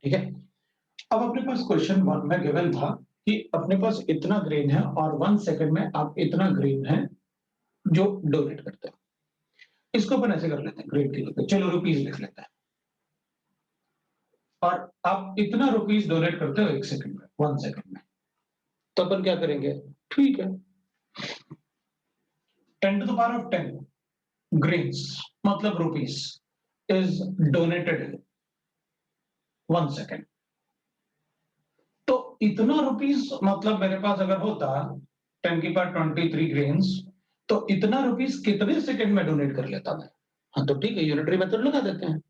ठीक है। अब अपने पास क्वेश्चन 1 में गिवन था कि अपने पास इतना ग्रेन है और 1 सेकंड में आप इतना ग्रेन है जो डोनेट करते हैं। इसको अपन ऐसे कर लेते हैं ग्रेन की जगह, चलो रुपीस लिख लेते हैं। और आप इतना रुपीस डोनेट करते हो 1 सेकंड में, 1 सेकंड में। तो अपन क्या करेंगे? ठीक है, 10 to the power of 10 grains मतलब rupees is donated in 1 second। तो इतना रुपीस मतलब मेरे पास अगर होता 10 की पावर 23 ग्रेन्स, तो इतना रुपीस कितने सेकंड में डोनेट कर लेता मैं? हाँ तो ठीक है, यूनिटरी मेथड लगा देते हैं।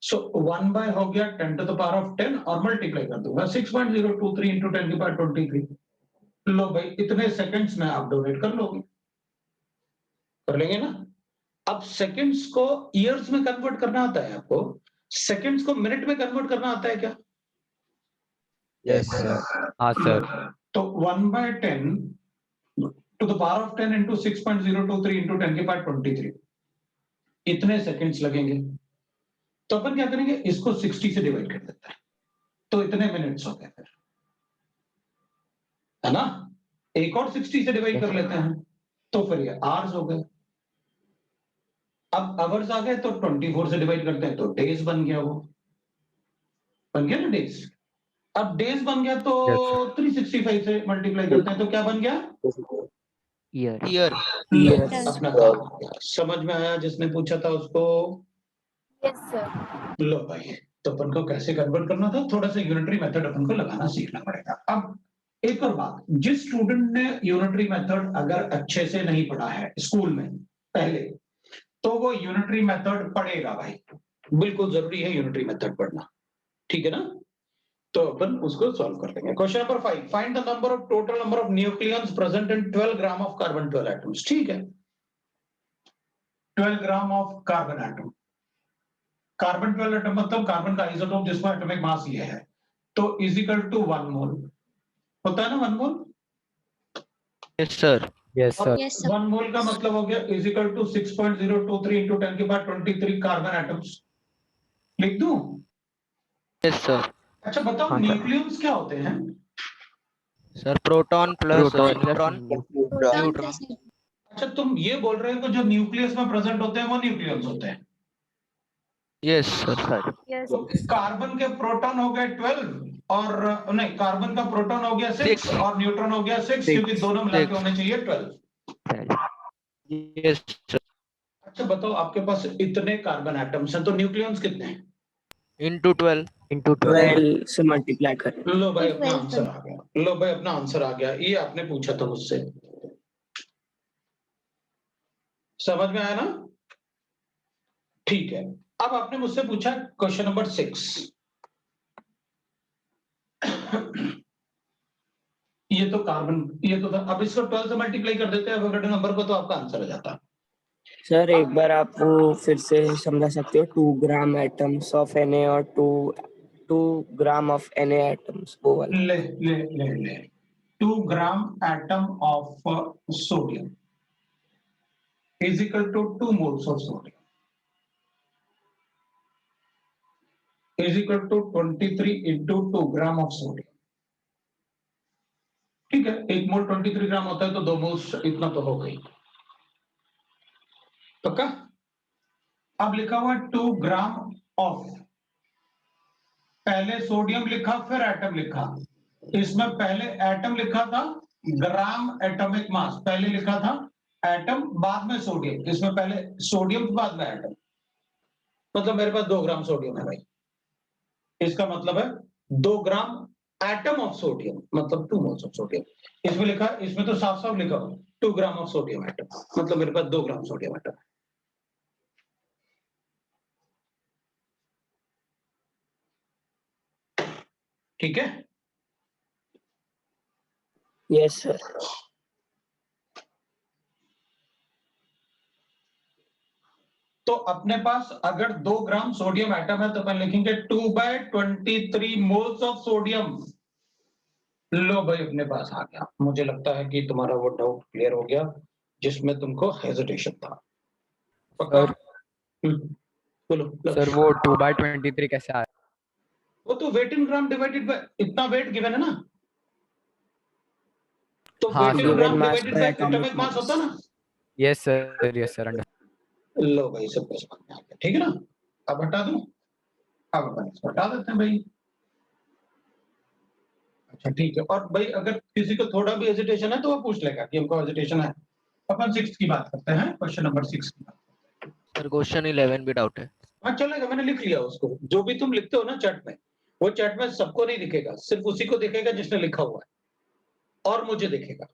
सो 1 बाय हो गया 10 to the power of 10 और मल्टीप्लाई कर दूंगा 6.023 into 10 की पावर 23। लो भाई, इतने सेकंड्स में आप डोनेट कर लोगे, कर लेंगे ना? अब सेकंड्स को ईयर्स में कन्वर्ट करना आता है आपको? सेकंड्स को मिनट में कन्वर्ट करना आता है क्या? Yes sir. हाँ सर। तो 1 by 10 to the power of 10 into 6.023 into 10 की पावर 23 इतने सेकंड्स लगेंगे। तो अपन क्या करेंगे, इसको 60 से डिवाइड कर देते हैं, तो इतने मिनट्स हो गए फिर, है ना? एक और 60 से डिवाइड कर लेते हैं, तो फिर ये आवर्स हो गए। अब आवर्स आ गए तो 24 से डिवाइड करते हैं, तो डेज बन गया, वो बन गया ना डेज। अब डेज बन गया तो 365 से मल्टीप्लाई करते हैं, तो क्या बन गया? ईयर। ईयर। अपना काम हो गया। समझ में आया जिसने पूछा था उसको? Yes sir. लो भाई, तो अपन को कैसे कन्वर्ट करना था, थोड़ा सा यूनिटरी मेथड अपन को लगाना सीखना पड़ेगा। अब एक और बात, जिस स्टूडेंट ने यूनिटरी मेथड अगर अच्छे से नहीं पढ़ा है स्कूल में पहले, तो वो यूनिटरी मेथड पढ़ेगा भाई, बिल्कुल जरूरी है यूनिटरी मेथड पढ़ना, ठीक है ना? तो अपन उसको सॉल्व कर लेंगे। Question number 5, find the number of total number of nucleons present in 12 gram of carbon 12 atoms. ठीक है, 12 gram of carbon atom, carbon 12 atom मतलब कार्बन का आइसोटोप जिसका एटॉमिक मास ये है, तो इज इक्वल टू 1 मोल होता है ना, 1 mole. Yes sir. Yes sir. 1 mole का मतलब हो गया इज इक्वल टू 6.023 into 10 की पावर 23 कार्बन एटम्स। लिख दूं? Yes sir. अच्छा बताओ, हाँ, न्यूक्लियस क्या होते हैं? Sir proton plus proton electron proton neutron. Plus अच्छा तुम ये बोल रहे हो कि जो न्यूक्लियस में प्रेजेंट होते हैं वो न्यूक्लियस होते हैं? Yes sir. यस। तो कार्बन के प्रोटॉन हो गए 12 और नहीं, कार्बन का प्रोटॉन हो गया 6 6। और न्यूट्रॉन हो गया 6, क्योंकि दोनों मिला के होने चाहिए 12। Yes sir. अच्छा बताओ, आपके पास इतने कार्बन एटम्स हैं तो न्यूक्लियॉन्स कितने हैं? इंटू 12। इंटू 12 से मल्टीप्लाई करें। लो भाई अपना 12 आंसर आ गया, लो भाई अपना आंसर आ गया, ये आपने पूछा था मुझसे। समझ में आया ना? ठीक है, अब आपने मुझसे पूछा क्वेश्चन नंबर 6। ये तो कार्बन, ये तो था। अब इसको 12 से मल्टीप्लाई कर देते हैं एवोगैड्रो नंबर को, तो आपका आंसर आ जाता। सर एक बार आप वो फिर से समझा सकते हो, 2 ग्राम एटम्स ऑफ Na और 2 ग्राम ऑफ Na एटम्स, वो वाला। ले ले ले ले 2 gram atom of sodium is equal to 2 moles of sodium is equal to 23 into 2 gram of sodium। ठीक है, 1 मोल 23 ग्राम होता है, तो 2 मोल्स इतना तो हो गई, पक्का? अब लिखा हुआ 2 ग्राम ऑफ, पहले सोडियम लिखा फिर एटम लिखा। इसमें पहले एटम लिखा था, ग्राम एटॉमिक मास पहले लिखा था, एटम बाद में सोडियम, इसमें पहले सोडियम बाद में एटम, मतलब मेरे पास 2 ग्राम सोडियम है भाई। इसका मतलब है 2 ग्राम एटम ऑफ सोडियम, मतलब 2 मोल्स ऑफ सोडियम। इसमें लिखा, इसमें तो साफ साफ लिखा हुआ 2 ग्राम ऑफ सोडियम एटम, मतलब मेरे पास 2 ग्राम सोडियम एटम है। ठीक है, यस सर। तो अपने पास अगर 2 ग्राम सोडियम एटम है तो अपन लिखेंगे 2 बाय 23 मोल्स ऑफ सोडियम। लो भाई अपने पास आ गया। मुझे लगता है कि तुम्हारा वो डाउट क्लियर हो गया जिसमें तुमको हेजिटेशन था, पक्का? सर। बोलो सर वो 2/23 कैसे आया? वो तो weight in gram divided by इतना वेट गिवन है ना, तो हाँ, weight in sir. Gram Given mass divided by by atomic atomic mass होता ना। Yes, sir. Yes, sir. लो भाई सब कुछ समझ में आ गया, ठीक है ना। अब हटा दूं, अब अपन इसको हटा देते हैं भाई। अच्छा ठीक है, और भाई अगर किसी को थोड़ा भी हेजिटेशन है तो वो पूछ लेगा कि हमको हेजिटेशन है। अपन 6 की बात करते हैं, क्वेश्चन नंबर 6 की बात। सर क्वेश्चन 11 भी डाउट है। हाँ चलेगा, मैंने लिख लिया उसको। जो भी तुम लिखते हो ना चैट में, वो चैट में सबको नहीं दिखेगा, सिर्फ उसी को दिखेगा जिसने लिखा हुआ है, और मुझे दिखेगा।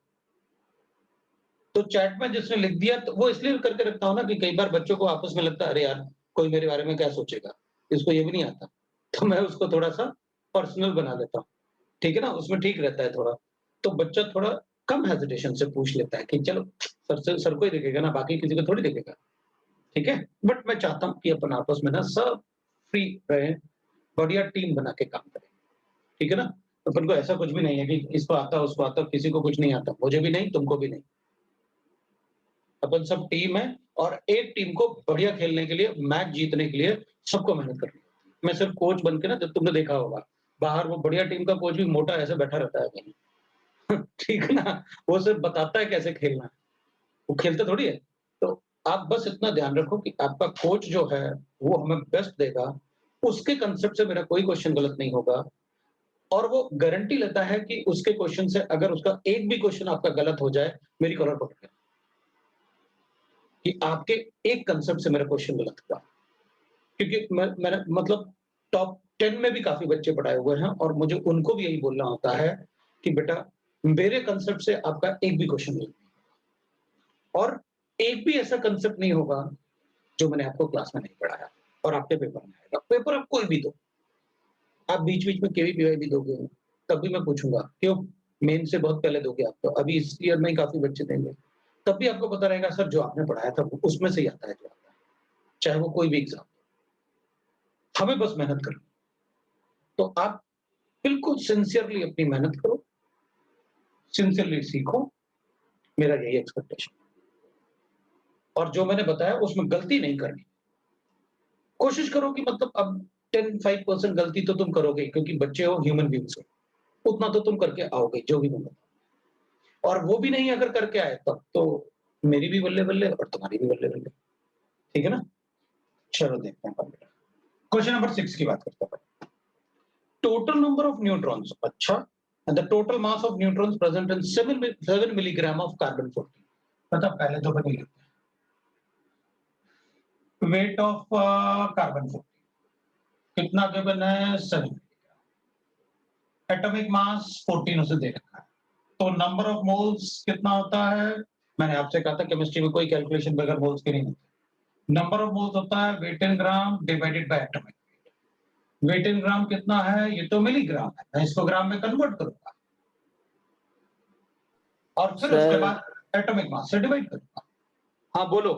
तो चैट में जिसने लिख दिया तो वो इसलिए करके रखता हूं ना कि कई बार बच्चों को आपस में लगता है अरे यार कोई मेरे बारे में क्या सोचेगा, इसको ये भी नहीं आता, तो मैं उसको थोड़ा सा पर्सनल बना देता हूँ, ठीक है ना, उसमें ठीक रहता है थोड़ा। तो बच्चा थोड़ा कम हेजिटेशन से पूछ लेता है कि चलो सर को ही दिखेगा ना, बाकी किसी को थोड़ी दिखेगा, ठीक है। बट मैं चाहता हूँ कि अपन आपस में ना सब फ्री रहे, बढ़िया टीम बना के काम करें, ठीक है ना। अपन को ऐसा कुछ भी नहीं है कि इसको आता उसको आता, किसी को कुछ नहीं आता, मुझे भी नहीं तुमको भी नहीं। अपन सब टीम है, और एक टीम को बढ़िया खेलने के लिए, मैच जीतने के लिए सबको मेहनत करनी है। मैं सिर्फ कोच बन के ना, जब तुमने देखा होगा बाहर वो बढ़िया टीम का कोच भी मोटा ऐसे बैठा रहता है कहीं ठीक है ना, वो सिर्फ बताता है कैसे खेलना है, वो खेलता थोड़ी है। तो आप बस इतना ध्यान रखो कि आपका कोच जो है वो हमें बेस्ट देगा, उसके कंसेप्ट से मेरा कोई क्वेश्चन गलत नहीं होगा, और वो गारंटी लेता है कि उसके क्वेश्चन से अगर उसका एक भी क्वेश्चन आपका गलत हो जाए, मेरी कॉलर पकड़ के कि आपके एक कंसेप्ट से मेरा क्वेश्चन गलत हुआ। क्योंकि मैंने मतलब टॉप 10 में भी काफी बच्चे पढ़ाए हुए हैं, और मुझे उनको भी यही बोलना होता है कि बेटा मेरे कंसेप्ट से आपका एक भी क्वेश्चन नहीं, और एक भी ऐसा कंसेप्ट नहीं होगा जो मैंने आपको क्लास में नहीं पढ़ाया और आपके पेपर में आएगा। पेपर आप कोई भी दो, आप बीच बीच में केवीपीवाई भी दोगे, तब भी मैं पूछूंगा क्यों, मेन से बहुत पहले दोगे आप, तो अभी इस ईयर में ही काफी बच्चे देंगे, तब भी आपको पता रहेगा सर जो आपने पढ़ाया था उसमें से ही आता है जो आता है, चाहे वो कोई भी एग्जाम। हमें बस मेहनत करनी, तो आप बिल्कुल सिंसियरली अपनी मेहनत करो, सिंसियरली सीखो, मेरा यही एक्सपेक्टेशन। और जो मैंने बताया उसमें गलती नहीं करनी, कोशिश करो कि मतलब अब 10-5% गलती तो तुम करोगे, क्योंकि बच्चे हो, ह्यूमन बीइंग्स हो, उतना तो तुम करके आओगे जो भी मैं बताऊं। और वो भी नहीं अगर करके आए तब तो मेरी भी बल्ले बल्ले और तुम्हारी भी बल्ले बल्ले, ठीक है ना। चलो देखते हैं क्वेश्चन नंबर 6 की बात करते हैं। टोटल नंबर ऑफ न्यूट्रॉन्स, अच्छा, and the total mass of neutrons present in 7 milligram of carbon 14। मतलब पहले तो बनी वेट ऑफ कार्बन 14 कितना गिवन है, 7। एटॉमिक मास 14 उसे दे रखा है, तो नंबर ऑफ मोल्स कितना होता है, मैंने आपसे कहा था केमिस्ट्री में कोई कैलकुलेशन बगैर मोल्स के नहीं होती। नंबर ऑफ मोल्स होता है weight in gram divided by atomic weight. Weight in gram कितना है, ये तो मिलीग्राम है, मैं इसको ग्राम में कन्वर्ट करूंगा और फिर उसके सर बाद एटॉमिक मास से डिवाइड करूंगा। हाँ बोलो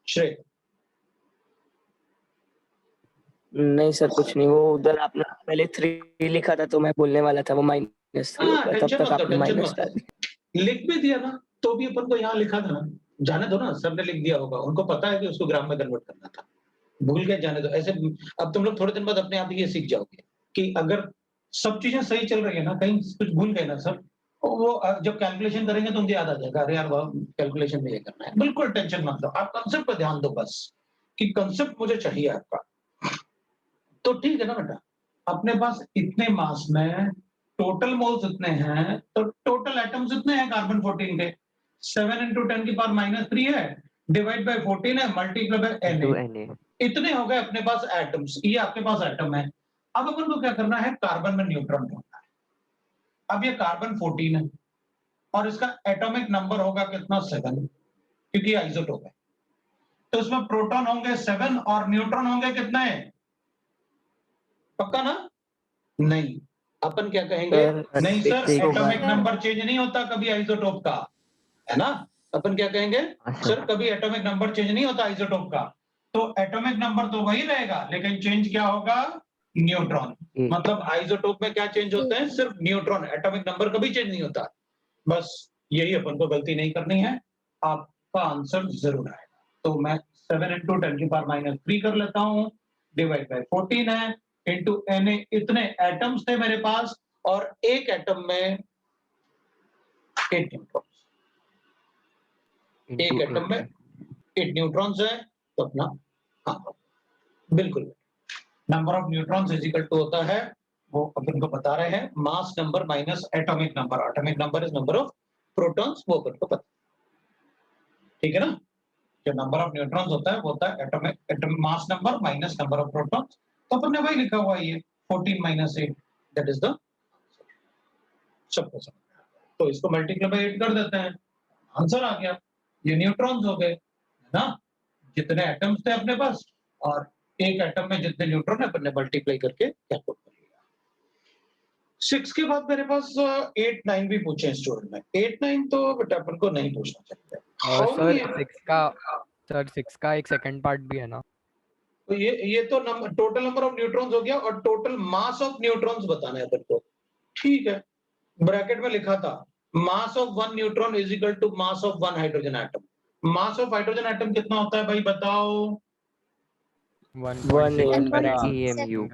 श्रेय। नहीं सर कुछ नहीं, वो उधर आपने पहले 3 लिखा था तो मैं बोलने वाला था वो माइनस 3 हाँ होगा, तब टेंशन तक मत लो, आपने टेंशन माइनस मत डाल लो, लिख भी दिया ना तो भी अपन को यहाँ लिखा था ना, जाने दो ना, सर ने लिख दिया होगा, उनको पता है कि उसको ग्राम में कन्वर्ट करना था, भूल गए, जाने दो ऐसे। अब तुम लोग थोड़े दिन बाद अपने आप ही ये सीख जाओगे कि अगर सब चीजें सही चल रही है ना, कहीं कुछ भूल गए ना सर, तो वो जब कैलकुलेशन करेंगे तो मुझे याद आ जाएगा, अरे यार कैलकुलेशन में ये करना है। बिल्कुल टेंशन मत लो, आप कंसेप्ट पर ध्यान दो बस, कि कंसेप्ट मुझे चाहिए आपका। तो ठीक है ना बेटा, अपने पास इतने मास में टोटल मोल्स इतने हैं, तो टोटल एटम्स इतने हैं कार्बन 14 के, 7 into 10 की पावर -3 है, डिवाइड बाय 14 है, multiply by into Na, Na. इतने हो गए अपने पास एटम्स, ये आपके पास एटम है। अब अपन को क्या करना है, कार्बन में न्यूट्रॉन ढूंढना है। अब ये कार्बन 14 है और इसका एटॉमिक नंबर होगा कितना, 7, क्योंकि आइसोटोप है, तो इसमें प्रोटॉन होंगे 7 और न्यूट्रॉन होंगे कितने, पक्का ना, नहीं, अपन क्या कहेंगे, सर नहीं सर 6 होगा। एटॉमिक नंबर चेंज नहीं होता कभी आइसोटोप का, है ना। अपन क्या कहेंगे, हाँ सर सर। कभी एटॉमिक नंबर चेंज नहीं होता आइसोटोप का, तो एटॉमिक नंबर तो वही रहेगा, लेकिन चेंज क्या होगा, न्यूट्रॉन। 8. मतलब आइसोटोप में क्या चेंज होते हैं, सिर्फ न्यूट्रॉन, एटॉमिक नंबर कभी चेंज नहीं होता। बस यही अपन को गलती नहीं करनी है, आपका आंसर जरूर आएगा। तो मैं 7 into 10 की पावर -3 कर लेता हूँ, डिवाइड बाय 14 है, इंटू Na, इतने एटम्स थे मेरे पास और एक एटम में 8 न्यूट्रॉन्स, एक एटम में 8 न्यूट्रॉन्स है, तो अपना हाँ बिल्कुल number of neutrons is equal to होता है, वो अपन को बता रहे हैं, mass number minus atomic number, atomic number is number of protons, वो अपन को पता, ठीक है ना। जो नंबर ऑफ न्यूट्रॉन्स होता है वो होता है atomic mass number minus number of protons, तो अपन ने वही लिखा हुआ है, ये 14 minus 8 that is the sub कुछ। तो इसको मल्टीप्लाई बाय 8 कर देते हैं, आंसर आ गया, ये न्यूट्रॉन्स हो गए, है ना, जितने एटम्स थे अपने पास और एक एटम में जितने न्यूट्रॉन है अपन ने मल्टीप्लाई करके कैलकुलेट कर लिया। 6 के बाद मेरे पास 8 9 भी पूछे हैं स्टूडेंट ने, 8 9 तो बेटा अपन को नहीं पूछना चाहिए। और How सर many- 6 का एक सेकंड पार्ट भी है ना। तो ये तो number total number of neutrons हो गया और टोटल मास ऑफ न्यूट्रॉन्स बताना है अपन को, ठीक है। ब्रैकेट में लिखा था mass of 1 neutron is equal to mass of 1 hydrogen atom, mass of hydrogen atom कितना होता है भाई बताओ? 1.6 1 ग्राम AMU.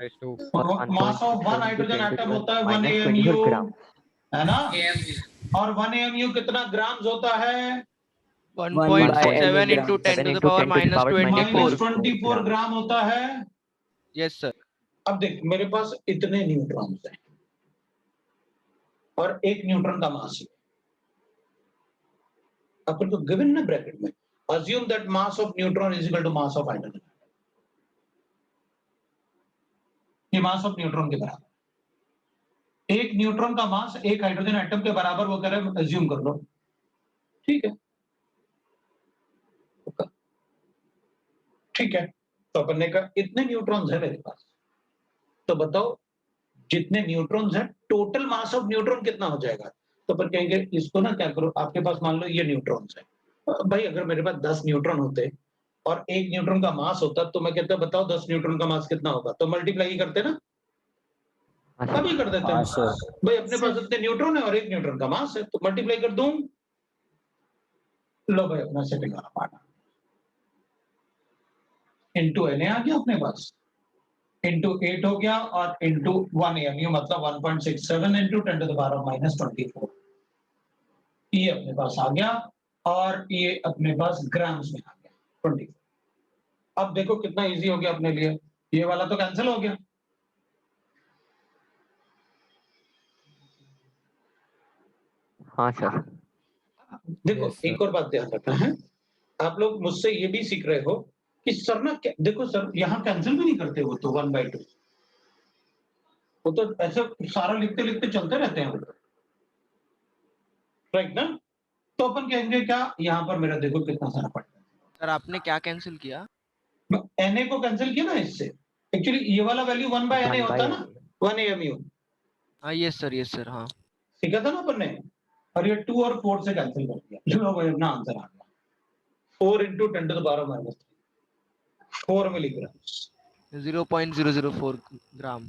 और मास ऑफ 1 हाइड्रोजन एटम होता है 1 AMU, है ना, और 1 AMU कितना ग्राम्स होता है? 1.7 into 10 to the power minus 24. -24 ग्राम होता है। Yes, sir. अब देख मेरे पास इतने न्यूट्रॉन्स हैं और एक न्यूट्रॉन का मास है, अपन को गिवन ना ब्रैकेट में, assume that mass of neutron is equal to mass of hydrogen, ये मास ऑफ न्यूट्रॉन के बराबर, एक न्यूट्रॉन का मास एक हाइड्रोजन एटम के बराबर वो कह रहे हैं, assume कर लो, ठीक है, ठीक है। तो अपन ने कहा इतने न्यूट्रॉन्स है मेरे पास, तो बताओ जितने न्यूट्रॉन्स हैं टोटल मास ऑफ न्यूट्रॉन कितना हो जाएगा? तो अपन कहेंगे इसको ना क्या करो, आपके पास मान लो ये न्यूट्रॉन्स है भाई, अगर मेरे पास 10 न्यूट्रॉन होते और एक न्यूट्रॉन का मास होता तो मैं कहता बताओ 10 न्यूट्रॉन का मास कितना होगा, तो मल्टीप्लाई ही करते ना, अभी कर देते हैं भाई, अपने पास इतने न्यूट्रॉन है और एक न्यूट्रॉन का मास है तो मल्टीप्लाई कर दूं, लो भाई अपना सेटिंग वाला पार्ट इनटू Na आ गया अपने पास, इंटू 8 हो गया और इंटू 1 AMU मतलब 1.67 into 10 to the power of -24, ये अपने पास आ गया और ये अपने पास ग्राम्स में आ गया 24। अब देखो कितना इजी हो गया अपने लिए, ये वाला तो कैंसिल हो गया, हाँ सर। देखो Yes, sir. एक और बात ध्यान रखना है, आप लोग मुझसे ये भी सीख रहे हो कि सर ना देखो सर यहाँ कैंसिल भी नहीं करते, वो तो 1/2 वो तो ऐसे सारा लिखते लिखते चलते रहते हैं, राइट ना। तो अपन कहेंगे क्या, यहाँ पर मेरा देखो कितना सारा पड़ता है, सर आपने क्या कैंसिल किया? Na को कैंसिल किया ना इससे, एक्चुअली ये वाला वैल्यू 1/Na होता है ना, 1 AMU हाँ यस सर हाँ। सीखा था ना अपन ने, और ये 2 और 4 से कैंसिल कर दिया, चलो भाई अपना आंसर आ गया 4 into 10 to the power minus 4 milligram, 0.004 gram.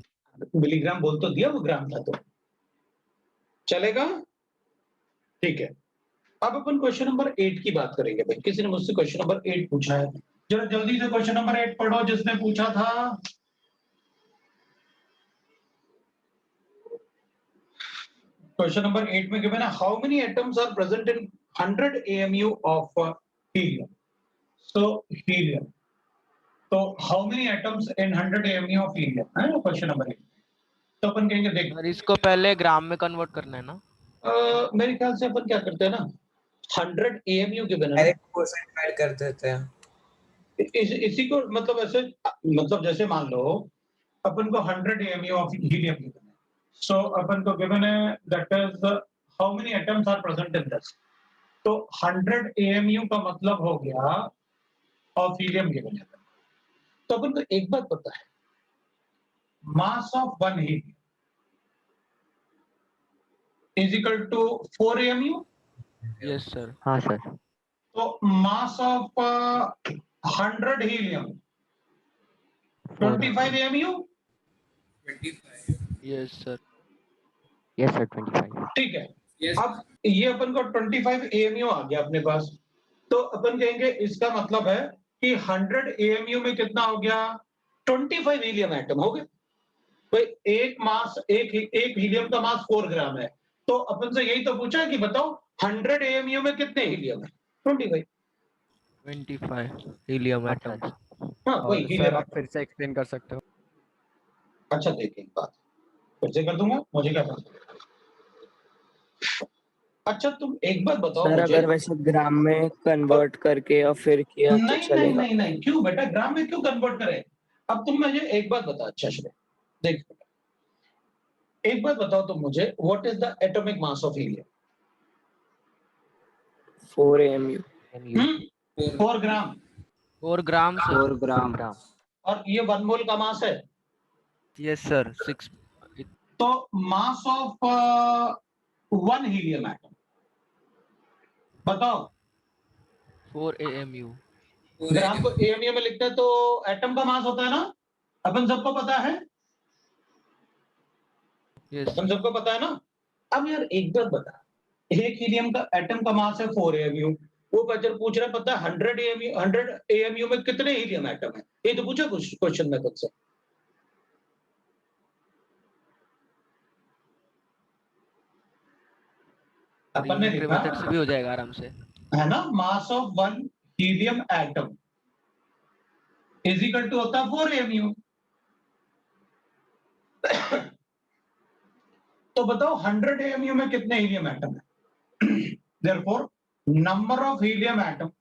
Milligram बोल तो दिया, वो ग्राम था तो चलेगा, ठीक है। अब अपन क्वेश्चन नंबर 8 की बात करेंगे भाई, किसी ने मुझसे क्वेश्चन नंबर 8 पूछा है, जरा जल्दी से क्वेश्चन नंबर 8 पढ़ो जिसने पूछा था। क्वेश्चन नंबर 8 में गिवन है how many atoms are present in 100 AMU of helium, so helium, तो how many atoms in 100 AMU of helium है ना क्वेश्चन नंबर 8। तो अपन कहेंगे देख सर इसको पहले ग्राम में कन्वर्ट करना है ना? मेरे ख्याल से अपन क्या करते हैं ना, 100 AMU के बिना डायरेक्ट परसेंट ऐड कर देते हैं, इसी को मतलब ऐसे, मतलब जैसे मान लो अपन को 100 AMU ऑफ हीलियम गिवन है, सो अपन को गिवन है that is how many atoms are present in this, तो 100 AMU का मतलब हो गया ऑफ हीलियम गिवन है। तो अपन को एक बात पता है, mass of 1 helium is equal to 4 AMU, yes sir. हाँ सर। तो mass of 100 helium 25 AMU, 25। Yes sir. Yes sir 25। ठीक है। Yes. अब ये अपन को 25 AMU आ गया अपने पास, तो अपन कहेंगे इसका मतलब है कि 100 AMU में कितना हो गया, 25 हीलियम एटम हो गए, भाई एक हीलियम का मास 4 ग्राम है, तो अपन से यही तो पूछा है कि बताओ 100 AMU में कितने हीलियम है? 25। 25 हीलियम अच्छा एटम्स। हाँ वही और सर हीलियम। आप फिर से एक्सप्लेन कर सकते हो? अच्छा देखिए एक बात फिर से कर दूंगा, मुझे क्या पता। अच्छा तुम एक बात बताओ सर मुझे। अगर वैसे ग्राम में कन्वर्ट करके और फिर किया तो नहीं नहीं चलेगा? नहीं नहीं, क्यों बेटा ग्राम में क्यों कन्वर्ट करें? अब तुम मुझे एक बात बता, अच्छा श्रेय देख, एक बात बताओ तुम मुझे, what is the atomic mass of helium? 4 AMU। MU 4 gram. 4 gram sir. 4 ग्राम। ग्राम। और ये 1 मोल का मास है। यस सर 6 तो मास ऑफ 1 हीलियम एटम बताओ। 4 AMU। ग्राम को एएमयू में लिखते हैं तो एटम का मास होता है ना, अपन सबको पता है, यस अपन सर। सबको पता है ना। अब यार एक बात बता, एक हीलियम का एटम का मास है 4 AMU, वो बच्चा पूछ रहा है पता है 100 AMU में कितने हीलियम एटम है? ये तो पूछा कुछ क्वेश्चन में खुद से। अपन ने ट्रिग्नोमेट्री लिखा मेथड से भी हो जाएगा आराम से। है ना, mass of 1 helium atom is equal to होता है 4 AMU। तो बताओ 100 AMU में कितने हीलियम एटम है? Therefore, number of helium atom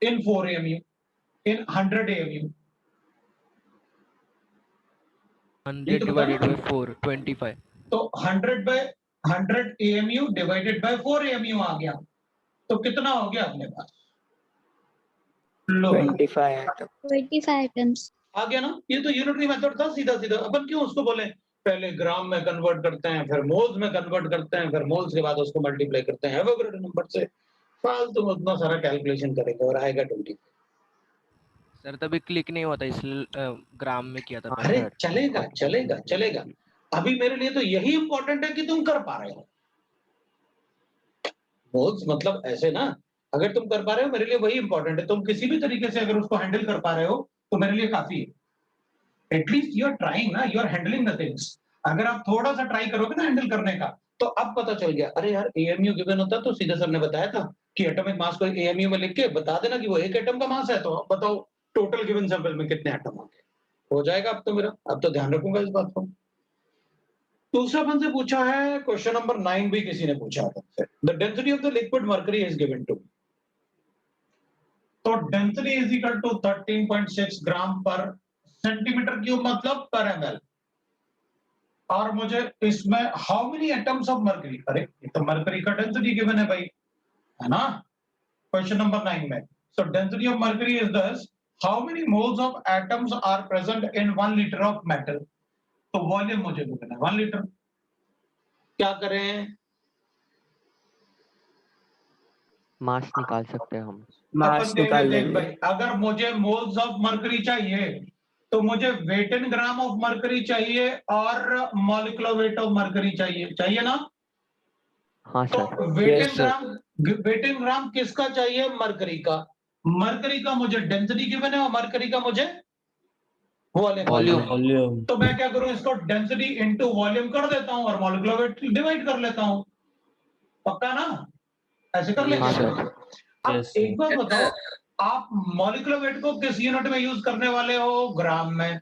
in 4 AMU, in 100 AMU. 100 divided by 4 25। तो 100 AMU divided by 4 AMU आ गया, तो कितना हो गया अपने पास? लो 25 एटम। 25 items. आ गया ना। ये तो यूनिटरी मेथड था, सीधा सीधा। अपन क्यों उसको बोले पहले ग्राम में कन्वर्ट करते हैं, फिर मोल्स में कन्वर्ट करते हैं, फिर मोल्स के बाद उसको मल्टीप्लाई करते हैं एवोगैड्रो नंबर से। फालतू में उतना सारा कैलकुलेशन करेंगे और आएगा 20। सर तभी क्लिक नहीं होता इसलिए ग्राम में किया था अरे पहले। चलेगा चलेगा चलेगा, अभी मेरे लिए तो यही इंपॉर्टेंट है कि तुम कर पा रहे हो। मोल्स मतलब ऐसे ना, अगर तुम कर पा रहे हो मेरे लिए वही इंपॉर्टेंट है। तुम किसी भी तरीके से अगर उसको हैंडल कर पा रहे हो तो मेरे लिए काफी है। एटलीस्ट यू आर ट्राइंग ना, you are handling the things. अगर आप थोड़ा सा ट्राई करोगे ना हैंडल करने का, तो अब पता चल गया अरे यार एएमयू गिवन होता तो सीधा सर ने बताया था कि एटॉमिक मास को एएमयू में लिख के बता देना कि वो एक एटम का मास है, तो अब बताओ टोटल गिवन सैंपल में कितने एटम होंगे। हो जाएगा अब तो मेरा, अब तो ध्यान रखूंगा इस बात को। दूसरा अपन से पूछा है क्वेश्चन नंबर 9 भी किसी ने पूछा है, the density of the liquid mercury is given to. तो density is equal to 13.6 gram per centimetre cube मतलब पर ml। और मुझे इसमें how many atoms of mercury, अरे ये तो मर्करी का डेंसिटी गिवन है भाई, है ना, क्वेश्चन नंबर 9 में। So density of mercury is this, how many moles of atoms are present in 1 litre of metal. तो वॉल्यूम मुझे गिवन है 1 लीटर। क्या करें? मास निकाल सकते हैं हम। मास अपन कहेंगे निकाल देख लेंगे। भाई, अगर मुझे मोल्स ऑफ मर्करी चाहिए तो मुझे weight in gram of mercury चाहिए और मॉलिक्यूलर वेट ऑफ मर्करी चाहिए, चाहिए ना। हाँ तो sir. Yes, sir. Wait in ग्राम किसका चाहिए? मर्करी का। मर्करी का मुझे डेंसिटी गिवन है और मर्करी का मुझे वॉल्यूम। वॉल्यूम। तो मैं क्या करूं, इसको डेंसिटी इनटू वॉल्यूम कर देता हूं और मॉलिक्यूलर वेट डिवाइड कर लेता हूं। पक्का ना? ऐसे कर लेंगे। हाँ Yes, सर। अब एक बात बताओ, आप मॉलिक्यूलर वेट को किस यूनिट में यूज करने वाले हो? ग्राम में।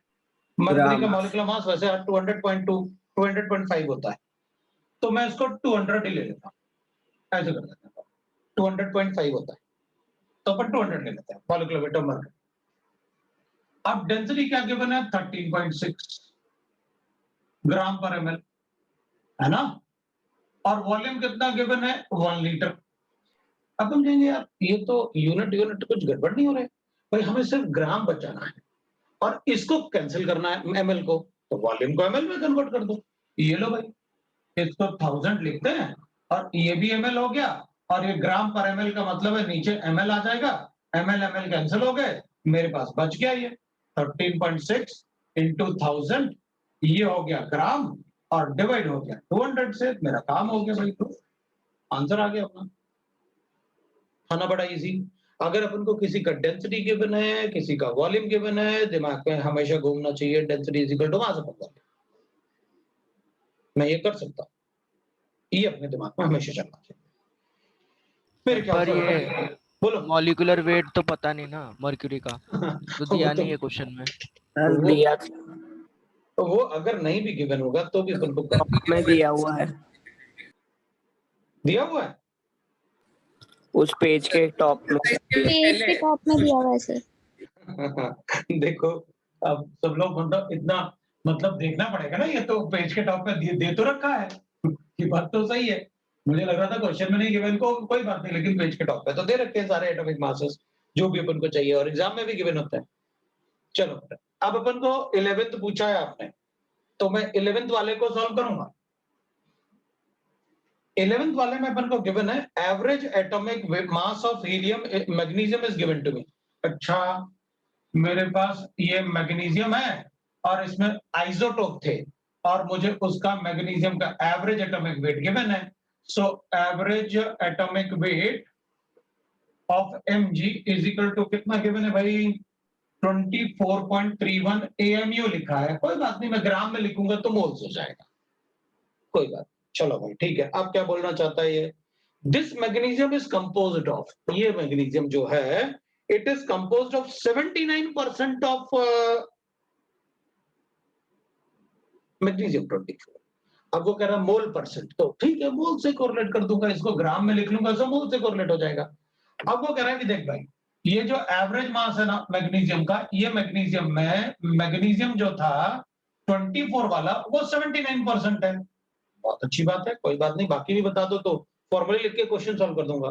मर्करी का ग्राम। मॉलिक्यूलर मास वैसे 200.2 200.5 होता है, तो मैं इसको 200 ही ले लेता हूं, ऐसे कर देता हूं। 200.5 होता है तो अपन 200 ले लेते हैं मॉलिक्यूलर वेट ऑफ मर्करी। अब डेंसिटी क्या गिवन है? 13.6 ग्राम पर ml, है ना। और वॉल्यूम कितना गिवन है? 1 लीटर। अब हम कहेंगे यार ये तो यूनिट यूनिट कुछ गड़बड़ नहीं हो रहा है भाई, हमें सिर्फ ग्राम बचाना है और इसको कैंसिल करना है एमएल को, तो वॉल्यूम को एमएल में कन्वर्ट कर दो। ये लो भाई, इसको 1000 लिखते हैं और ये भी एमएल हो गया, और ये ग्राम पर एमएल का मतलब है नीचे एमएल आ जाएगा, एमएल एमएल कैंसिल हो गए, मेरे पास बच गया ये 13.6 इंटू 1000, ये हो गया ग्राम और डिवाइड हो गया 200 से, मेरा काम हो गया भाई। तो आंसर आ गया अपना, खाना बड़ा इजी। अगर अपन को किसी का डेंसिटी गिवन है, किसी का वॉल्यूम गिवन है, दिमाग में हमेशा घूमना चाहिए density is equal to mass upon volume. मैं ये कर सकता हूँ, ये अपने दिमाग में हमेशा चलना चाहिए। मेरे ख्याल पर से ये बोलो। मॉलिक्यूलर वेट तो पता नहीं ना मर्क्यूरी का, तो वो दिया तो नहीं है क्वेश्चन में। सर वो- दिया तो वो अगर नहीं भी गिवन होगा तो भी अपन को में दिया हुआ है, दिया हुआ है। उस पेज के टॉप में। पेज के टॉप में दिया हुआ है सर। देखो अब सब लोग मतलब इतना मतलब देखना पड़ेगा ना, ये तो पेज के टॉप पे दे तो रखा है। ये बात तो सही है, मुझे लग रहा था क्वेश्चन में नहीं गिवन को कोई बात नहीं, लेकिन पेज के टॉप पे तो दे रखे हैं सारे एटॉमिक मासेस जो भी अपन को चाहिए, और एग्जाम में भी गिवन होता है। चलो अब अपन को 11th पूछा है आपने, तो मैं 11th वाले को सॉल्व करूंगा। 11th वाले में अपन को गिवन है average atomic mass of helium magnesium is given to me. अच्छा, मेरे पास ये मैग्नीशियम है और इसमें आइसोटोप थे और मुझे उसका मैग्नीशियम का एवरेज एटॉमिक वेट गिवन है। So average atomic weight of Mg is equal to कितना गिवन है भाई, 24.31 AMU लिखा है। कोई बात नहीं, मैं ग्राम में लिखूंगा तो मोल्स हो जाएगा, कोई बात। चलो भाई ठीक है, आप क्या बोलना चाहता है ये, this magnesium is composed of, ये मैग्नीशियम जो है it is composed of 79% of magnesium 24। अब वो कह रहा है मोल परसेंट, तो ठीक है मोल से कोरिलेट कर दूंगा, इसको ग्राम में लिख लूंगा तो मोल से कोरिलेट हो जाएगा। अब वो कह रहा है कि देख भाई, ये जो एवरेज मास है ना मैग्नीशियम का, ये मैग्नीशियम में मैग्नीशियम जो था 24 वाला वो 79% है। बहुत अच्छी बात है, कोई बात नहीं, बाकी भी बता दो तो फॉर्मूले लिख के क्वेश्चन सॉल्व कर दूंगा।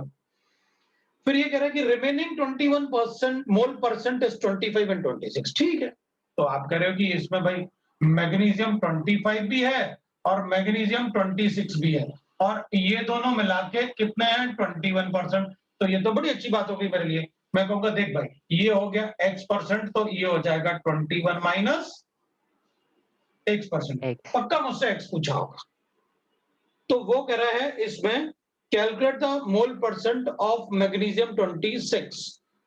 फिर ये कह रहा है कि remaining 21% mole percent is 25 and 26। ठीक है, तो आप कह रहे हो कि इसमें भाई मैग्नीशियम 25 भी है और मैग्नीशियम 26 भी है, और ये दोनों मिला के कितने हैं 21%। तो ये तो बड़ी अच्छी बात हो गई मेरे लिए। मैं कहूंगा देख भाई, ये हो गया x%, तो ये हो जाएगा 21 माइनस x%। X। पक्का मुझसे x पूछा होगा। तो वो कह रहा है इसमें calculate the mole percent of magnesium 26।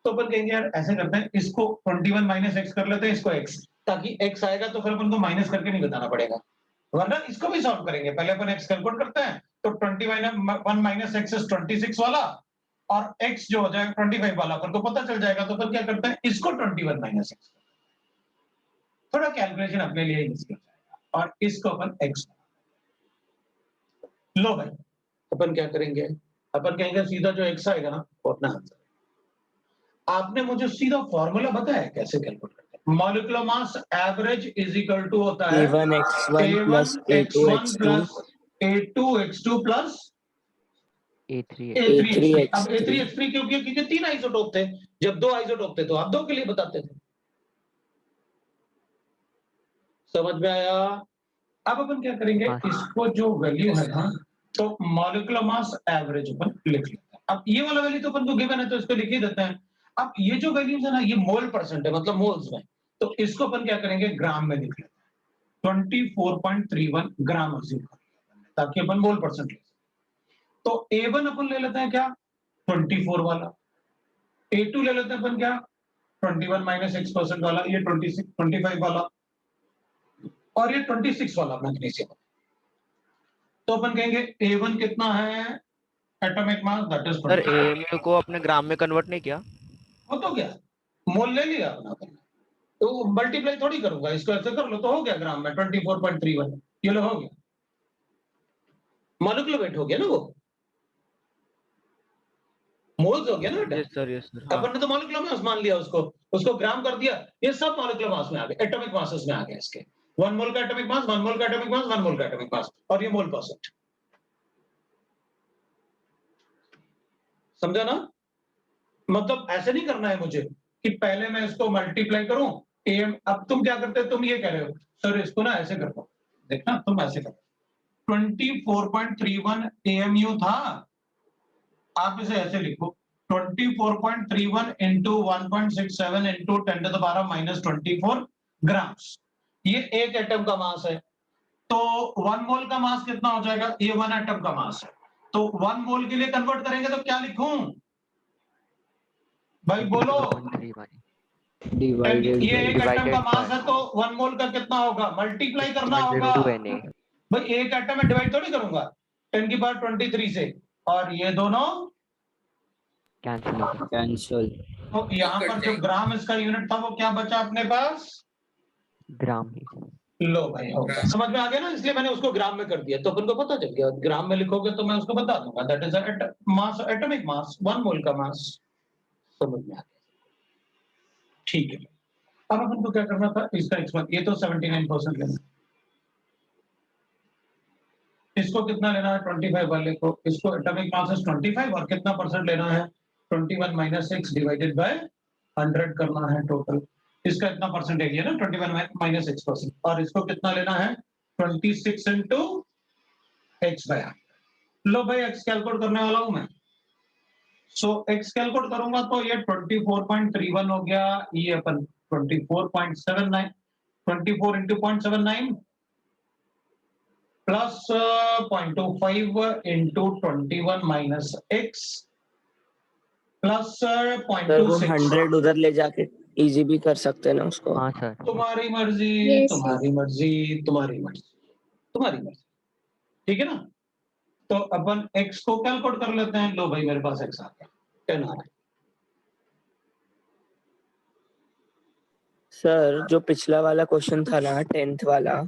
तो अपन कहेंगे यार ऐसे करते हैं, इसको 21 माइनस एक्स कर लेते हैं, इसको x, ताकि x आएगा तो फिर अपन को माइनस करके नहीं बताना पड़ेगा, वरना इसको भी सॉल्व करेंगे। पहले अपन x कैलकुलेट करते हैं, तो 21 माइनस एक्स इज 26 वाला, और x जो हो जाएगा 25 वाला अपन को पता चल जाएगा। तो फिर क्या करते हैं, इसको 21 माइनस एक्स, थोड़ा कैलकुलेशन अपने लिए इजी हो जाएगा, और इसको अपन x। लो भाई, अपन क्या करेंगे, अपन कहेंगे सीधा जो x आएगा ना वो अपना आंसर। आपने मुझे सीधा फॉर्मूला बताया कैसे कैलकुलेट करते हैं। Molecular mass average is equal to होता है A1x1 plus A1x1 A2x2 plus A2x2 plus A3 A3x3। अब A3x3 A3x3 क्योंकि 3 आइसोटोप थे, जब 2 आइसोटोप थे तो आप 2 के लिए बताते थे। समझ में आया। अब अपन क्या करेंगे, हाँ। इसको जो वैल्यू है ना, तो मॉलिक्यूलर मास एवरेज अपन लिख लेते हैं। अब ये वाला वैल्यू तो अपन को गिवन है तो इसको लिख ही देते हैं। अब ये जो वैल्यूज है ना, ये मोल परसेंट है, मतलब मोल्स में, तो इसको अपन क्या करेंगे ग्राम में लिख लेते हैं। 24.31 ग्राम अज्यूम कर लिया ताकि अपन मोल परसेंट ले। तो A1 अपन ले लेते हैं क्या 24 वाला, A2 ले लेते हैं अपन क्या 21 माइनस x% वाला, ये 25 वाला, और ये 26 वाला मैग्नीशियम। तो अपन कहेंगे A1 कितना है atomic mass, that is sir AMU को अपने ग्राम में कन्वर्ट नहीं किया? हो तो गया, मोल ले लिया अपना अपन, तो मल्टीप्लाई थोड़ी करूंगा, इसको ऐसे कर लो तो हो गया ग्राम में 24.31, ये लो हो गया, मॉलिक्यूलर वेट हो गया ना, वो मोल्स हो गया ना बेटा। Yes sir, yes sir. अपन ने तो मॉलिक्यूलर मास मान लिया, उसको ग्राम कर दिया, ये सब मॉलिक्यूलर मास में आ गए, एटॉमिक मासेस में आ गए इसके। 1 मोल का एटॉमिक मास, 1 मोल का एटॉमिक मास, 1 मोल का एटॉमिक मास, और ये मोल परसेंट। समझा ना, मतलब ऐसे नहीं करना है मुझे कि पहले मैं इसको मल्टीप्लाई करूं एम। अब तुम क्या करते हो, तुम ये कह रहे हो सर इसको ना ऐसे कर दो, देखना तुम ऐसे करो, 24.31 AMU था, आप इसे ऐसे लिखो 24.31 इंटू 1.67 इंटू 10⁻⁻24 ग्राम्स। ये एक एटम का मास है, तो 1 मोल का मास कितना हो जाएगा, ये 1 एटम का मास है, तो 1 मोल के लिए कन्वर्ट करेंगे तो क्या लिखूं, भाई बोलो 0.31 डिवाइडेड ये एक एटम का divided मास by है तो 1 मोल का कितना होगा, मल्टीप्लाई करना होगा 6.02 Na भाई। एक एटम में डिवाइड थोड़ी करूंगा 10 की पावर 23 से, और ये दोनों cancel होगा। कैंसल। तो यहाँ पर जो ग्राम इसका यूनिट था वो क्या बचा अपने पास, ग्राम ही। लो भाई हो गया, समझ में आ गया ना, इसलिए मैंने उसको ग्राम में कर दिया तो अपन को पता चल गया। ग्राम में लिखोगे तो मैं उसको बता दूंगा, that is mass, atomic mass, 1 mole का मास। समझ में आ गया, ठीक है। अब अपन को क्या करना था, इसका एक्सपेरिमेंट, ये तो 79% लेना, इसको कितना लेना है 25 वाले को, इसको एटॉमिक मास इज 25 और कितना परसेंट लेना है 21 माइनस 6 डिवाइडेड बाय 100 करना है टोटल। इसका इतना परसेंटेज है ना 21 माइनस 6%, और इसको कितना लेना है 26 इंटू एक्स बाय 100। लो भाई एक्स कैलकुलेट करने वाला हूं मैं, सो एक्स कैलकुलेट करूंगा तो ये 24.31 हो गया, ये अपन 24.79, 24 into 0.79 plus 0.25 into 21 minus x plus sir वो 0.26। 100 उधर ले जाके इजी भी कर सकते हैं ना उसको। हाँ सर। तुम्हारी मर्जी, Yes, तुम्हारी मर्जी, तुम्हारी मर्जी, तुम्हारी मर्जी, ठीक है ना। तो अपन x को कैलकुलेट कर लेते हैं। लो भाई मेरे पास x आ गया, 10 आ रहा है। सर जो पिछला वाला क्वेश्चन था ना 10th वाला,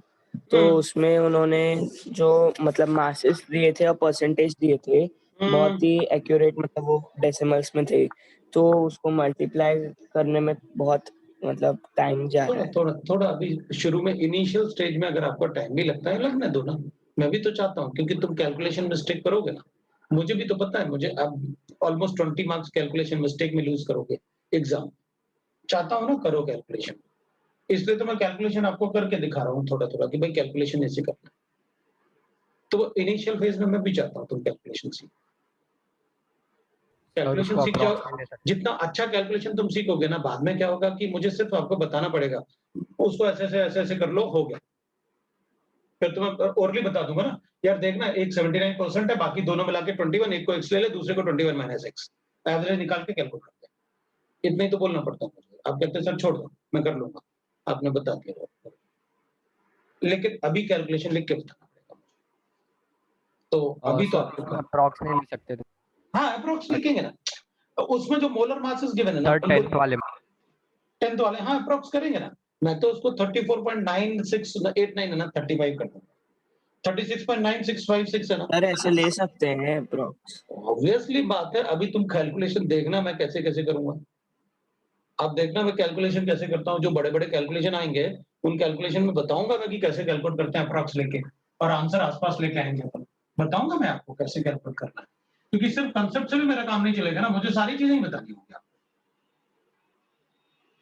तो उसमें उन्होंने जो मतलब मासेस दिए थे और परसेंटेज दिए थे बहुत ही एक्यूरेट, मतलब वो डेसिमल्स में थे, तो उसको मल्टीप्लाई करने में बहुत मतलब टाइम जा रहा थोड़ा है। थोड़ा थोड़ा अभी शुरू में इनिशियल स्टेज में अगर आपको टाइम भी लगता है, लगने दो ना। मैं भी तो चाहता हूँ, क्योंकि तुम कैलकुलेशन मिस्टेक करोगे ना, मुझे भी तो पता है, मुझे अब ऑलमोस्ट 20 मार्क्स कैलकुलेशन मिस्टेक में लूज करोगे एग्जाम। चाहता हूँ ना करो कैलकुलेशन, इसलिए तो मैं कैलकुलेशन आपको करके दिखा रहा हूँ थोड़ा थोड़ा कि भाई कैलकुलेशन ऐसे करना है। तो इनिशियल फेज में मैं भी चाहता हूँ तुम कैलकुलेशन सीखो, और कैलकुलेशन उसको सीख जाओ। अप्रॉक्स में ले सकते जितना अच्छा कैलकुलेशन तुम सीखोगे ना, बाद में क्या होगा कि मुझे सिर्फ आपको बताना पड़ेगा, उसको ऐसे ऐसे कर लो, हो गया। फिर तो मैं ओरली बता दूंगा ना, यार देखना एक 79% है, बाकी दोनों मिला के 21, एक को x ले ले, दूसरे को 21 माइनस एक्स, एवरेज निकाल के कैलकुलेट करते हैं। इतना ही तो बोलना पड़ता है मुझे। आप कहते हैं सर छोड़ दो, मैं कर लूंगा, आपने बता दिया, लेकिन अभी कैलकुलेशन लिख के बताना पड़ेगा मुझे। तो अभी तो आपको अप्रॉक्स नहीं ले सकते थे हाँ अप्रोक्स लिखेंगे ना, उसमें जो मोलर मासेस गिवन है ना, सर 10th वाले में। 10th वाले, हाँ अप्रोक्स करेंगे ना। मैं तो उसको 34.9689 है ना, 35 कर दूंगा, 36.9656 है ना। सर ऐसे ले सकते हैं अप्रोक्स। ऑब्वियसली बात है, अभी तुम कैलकुलेशन देखना मैं कैसे कैसे करूंगा। आप देखना मैं कैलकुलेशन कैसे करता हूँ, जो बड़े बड़े कैलकुलेशन आएंगे उन कैलकुलेशन में बताऊंगा मैं कि कैसे कैलकुलेट करते हैं अप्रॉक्स लेके, और आंसर आसपास लेके आएंगे अपन, बताऊंगा मैं आपको कैसे कैलकुलेट करना है। क्योंकि सिर्फ कंसेप्ट से भी मेरा काम नहीं चलेगा ना, मुझे सारी चीजें ही बतानी होगी आपको।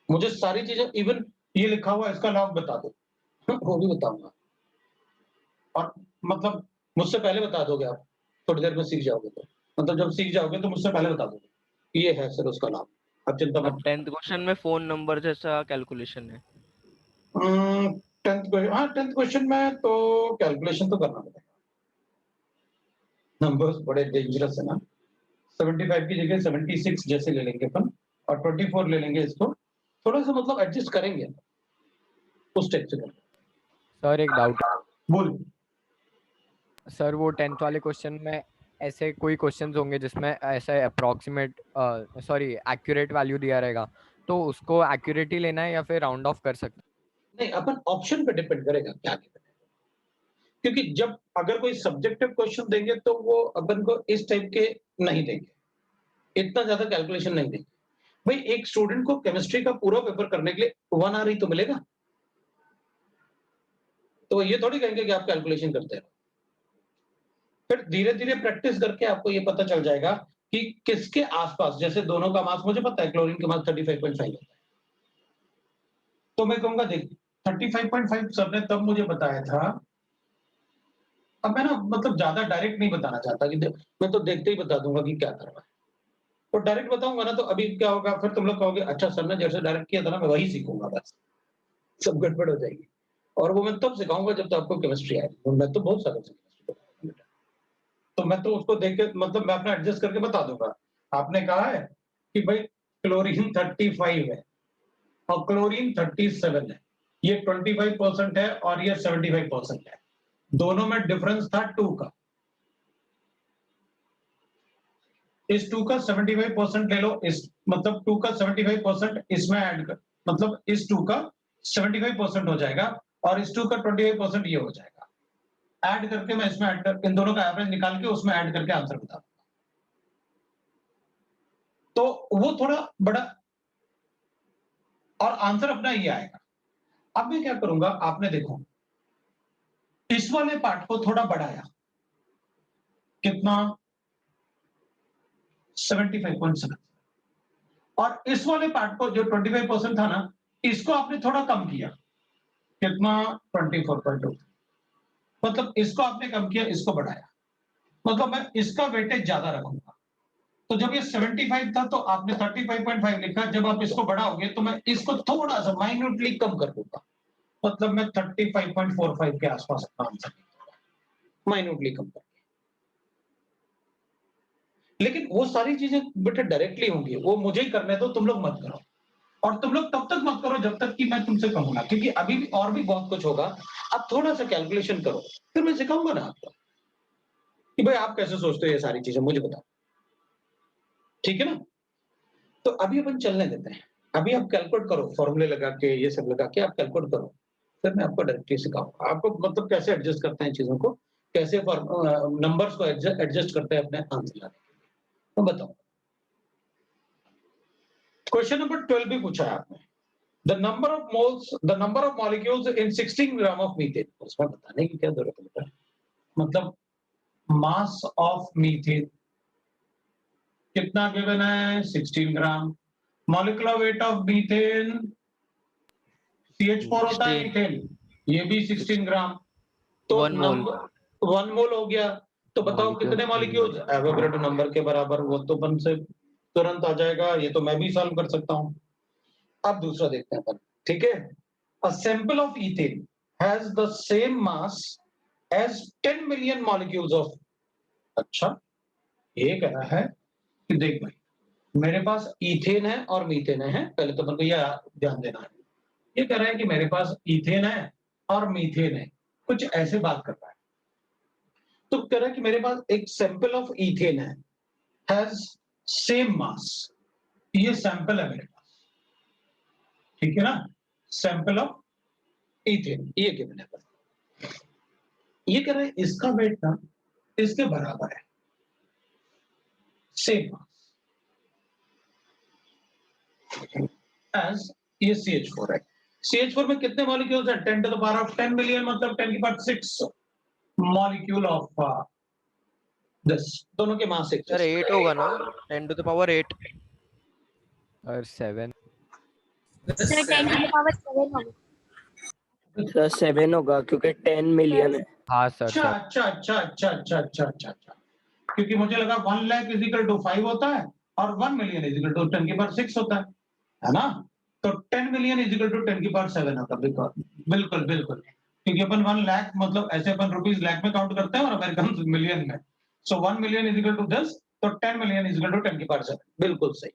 मुझे सारी चीजें, इवन ये लिखा हुआ इसका लॉग बता दो वो भी बताऊंगा, और मतलब मुझसे पहले बता दोगे आप, थोड़ी देर में सीख जाओगे तो, मतलब जब सीख जाओगे तो मुझसे पहले बता दोगे कि ये है सर उसका लॉग, अब चिंता मत। अब 10th क्वेश्चन में फोन नंबर जैसा कैलकुलेशन है। 10th क्वेश्चन, हाँ 10th क्वेश्चन में तो कैलकुलेशन तो करना पड़ेगा, नंबर्स बड़े डेंजरस है ना। 75 की जगह 76 जैसे ले लेंगे अपन, और 24 ले लेंगे, इसको थोड़ा सा मतलब एडजस्ट करेंगे उस टाइप से करेंगे। सर एक डाउट बोल। सर, वो 10th वाले क्वेश्चन में ऐसे कोई क्वेश्चंस होंगे जिसमें ऐसा अप्रोक्सीमेट सॉरी एक्यूरेट वैल्यू दिया रहेगा, तो उसको एक्यूरेट ही लेना है या फिर राउंड ऑफ कर सकते नहीं, अपन ऑप्शन पे डिपेंड करेगा क्या given है। क्योंकि जब अगर कोई सब्जेक्टिव क्वेश्चन देंगे तो वो अपन को इस टाइप के नहीं देंगे, इतना ज्यादा कैलकुलेशन नहीं देंगे। भाई एक स्टूडेंट को केमिस्ट्री का पूरा पेपर करने के लिए 1 आवर ही तो मिलेगा, तो ये थोड़ी कहेंगे कि आप कैलकुलेशन करते रहो। फिर धीरे धीरे प्रैक्टिस करके आपको ये पता चल जाएगा कि किसके आसपास, जैसे दोनों का मास मुझे पता है, क्लोरीन के मास 35.5 होता है, तो मैं कहूंगा देख 35.5 सर ने तब मुझे बताया था। अब मैं ना मतलब ज्यादा डायरेक्ट नहीं बताना चाहता कि मैं तो देखते ही बता दूंगा कि क्या कर रहा है, तो डायरेक्ट बताऊंगा ना तो अभी क्या होगा, फिर तुम लोग कहोगे अच्छा सर ने जैसे डायरेक्ट किया था ना मैं वही सीखूंगा, बस सब गड़बड़ हो जाएगी। और वो मैं तब सिखाऊंगा जब तो आपको केमिस्ट्री आए, मैं तो बहुत सालों से केमिस्ट्री पढ़ाता हूं बेटा, तो मैं तो उसको देख के मतलब मैं अपना एडजस्ट करके बता दूंगा। आपने कहा है कि भाई क्लोरीन 35 है और क्लोरीन 37 है। ये 25% है और ये 75% है। दोनों में डिफरेंस था 2 का। इस 2 का 75% ले लो, इस मतलब 2 का 75% इसमें ऐड कर, मतलब इस 2 का 75% हो जाएगा और इस 2 का 25% ये हो जाएगा। ऐड करके मैं इसमें ऐड कर, इन दोनों का एवरेज निकाल के उसमें ऐड करके आंसर बता दूंगा। तो वो थोड़ा बड़ा और आंसर अपना ये आएगा। अब मैं क्या करूंगा, आपने देखो इस वाले पार्ट को थोड़ा बढ़ाया, कितना 75.7, और इस वाले पार्ट को जो 25% था ना, इसको आपने थोड़ा कम किया, कितना 24.2, मतलब इसको आपने कम किया, इसको बढ़ाया, मतलब मैं इसका वेटेज ज्यादा रखूंगा। तो जब ये 75 था तो आपने 35.5 लिखा, जब आप इसको बढ़ाओगे तो मैं इसको थोड़ा सा माइन्यूटली कम कर दूंगा, मतलब मैं 35.45 के आसपास अपना आंसर माइन्यूटली कम कर। लेकिन वो सारी चीजें बेटा डायरेक्टली होंगी, वो मुझे ही करने दो, तुम लोग मत करो। और तुम लोग तब तक मत करो जब तक कि मैं तुमसे कहूंगा, क्योंकि अभी भी और भी बहुत कुछ होगा। अब थोड़ा सा कैलकुलेशन करो, फिर मैं सिखाऊंगा ना आपको कि भाई आप कैसे सोचते हो, ये सारी चीजें मुझे बताओ, ठीक है ना। तो अभी अपन चलने देते हैं, अभी आप कैलकुलेट करो, फॉर्मूले लगा के, ये सब लगा के आप कैलकुलेट करो, फिर मैं आपको डायरेक्टली सिखाऊंगा, आपको मतलब कैसे एडजस्ट करते हैं चीजों को, कैसे नंबर्स को एडजस्ट करते हैं अपने आंसर लाने के लिए, तो बताओ। क्वेश्चन नंबर 12 भी पूछा है आपने, the number of moles, the number of molecules in 16 gram of methane, उसमें बताने की क्या जरूरत है, मतलब मास ऑफ मीथेन कितना गिवन है, 16 gram. Molecular weight of methane, CH4 होता है 16 मीथेन, ये भी 16 ग्राम। तो 1 मोल नंबर 1 मोल हो गया, तो बताओ Molecules कितने in molecules, molecules. Avogadro number के बराबर, वो तो अपन से तुरंत आ जाएगा, ये तो मैं भी सॉल्व कर सकता हूं। अब दूसरा देखते हैं अपन, ठीक है। A sample of ethane has the same mass as 10 million molecules of, अच्छा ये कह रहा है कि देख भाई, मेरे पास ईथेन है और मीथेन है, पहले तो अपन को यह ध्यान देना है। ये कह रहा है कि मेरे पास ईथेन है और मीथेन है, कुछ ऐसे बात कर रहा है। तो कह रहा है कि मेरे पास एक सैंपल ऑफ ईथेन है, हैज सेम मास, ये सैंपल है मेरे पास, ठीक है ना, सैंपल ऑफ ईथेन ये गिवन है। ये कह रहा है इसका वेट ना इसके बराबर है, सेम मास एज ये CH4 है। CH4 में कितने मॉलिक्यूल्स हैं, 10 to the power of 10 million, मतलब 10 की पावर 6 मॉलिक्यूल ऑफ दिस, दोनों के मास एक सर 8 होगा ना, 10 to the power 8। और 7 सर 10 to the power 7 होगा। सर 7 होगा क्योंकि 10 मिलियन है। हाँ सर अच्छा 7 अच्छा अच्छा अच्छा अच्छा अच्छा अच्छा अच्छा, क्योंकि मुझे लगा 1 लाख इज इक्वल टू 5 होता है और 1 मिलियन इज इक्वल टू 10 की पावर 6 होता है ना। तो 10 मिलियन इज इक्वल टू 10 की पावर 7 होता है, बिल्कुल बिल्कुल, क्योंकि अपन 1 लाख मतलब ऐसे अपन रुपीस लाख में काउंट करते हैं और अमेरिकन मिलियन में। सो 1 मिलियन इज इक्वल टू 10, तो 10 मिलियन इज इक्वल टू 10 की पावर 7, बिल्कुल सही।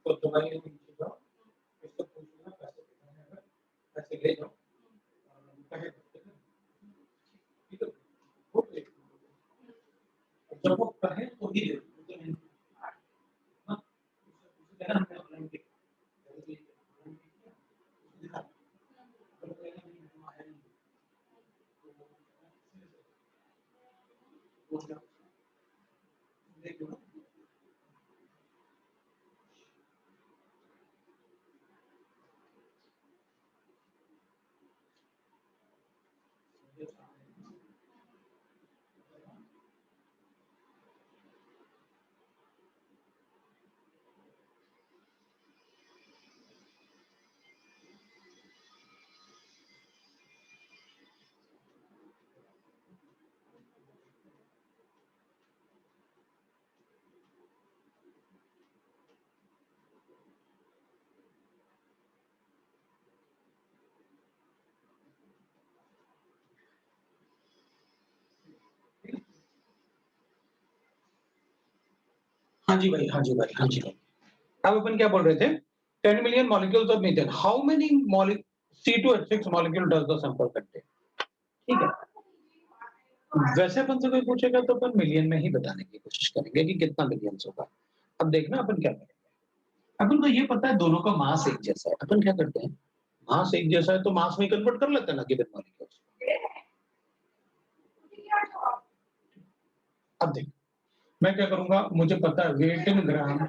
तो तुम्हारी इसको पूछना पैसे ले जाओ, जब वो कहे तो ही दे। हाँ जी भाई, हाँ जी भाई, हाँ जी भाई। अब अपन क्या बोल रहे थे? 10 million molecules of methane, how many C2H6 molecule does the sample contain? ठीक है, वैसे अपन से कोई पूछेगा तो अपन मिलियन में ही बताने की कोशिश करेंगे कि कितना मिलियंस होगा। अब देखना अपन क्या करेंगे। अपन को ये पता है दोनों का मास एक जैसा है, अपन क्या करते हैं, मास एक जैसा है तो मास में कन्वर्ट कर लेते हैं ना गिवन मॉलिक्यूल्स। अब देख, मैं क्या करूंगा, मुझे पता है weight in gram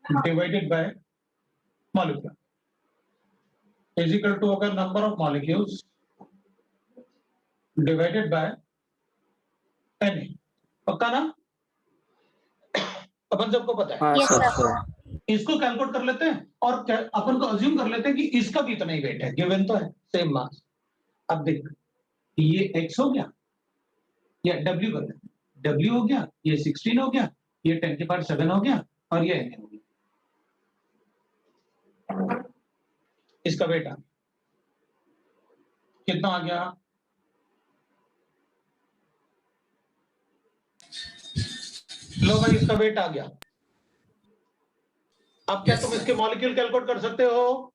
divided by molecule is equal to होगा number of molecules divided by Na। पक्का ना? अपन सबको पता है। हाँ Yes, सर। sir. इसको कैलकुलेट कर लेते हैं और अपन को अज्यूम कर लेते हैं कि इसका भी इतना ही वेट है, गिवन तो है सेम मास। अब देख, ये x हो गया या w कर लेते हैं, w हो गया, ये 16 हो गया, ये 10 के पावर 7 हो गया और ये n हो गया। इसका वेट आ कितना आ गया? लो भाई, इसका वेट आ गया। अब क्या Yes, तुम sir. इसके मॉलिक्यूल कैलकुलेट कर सकते हो?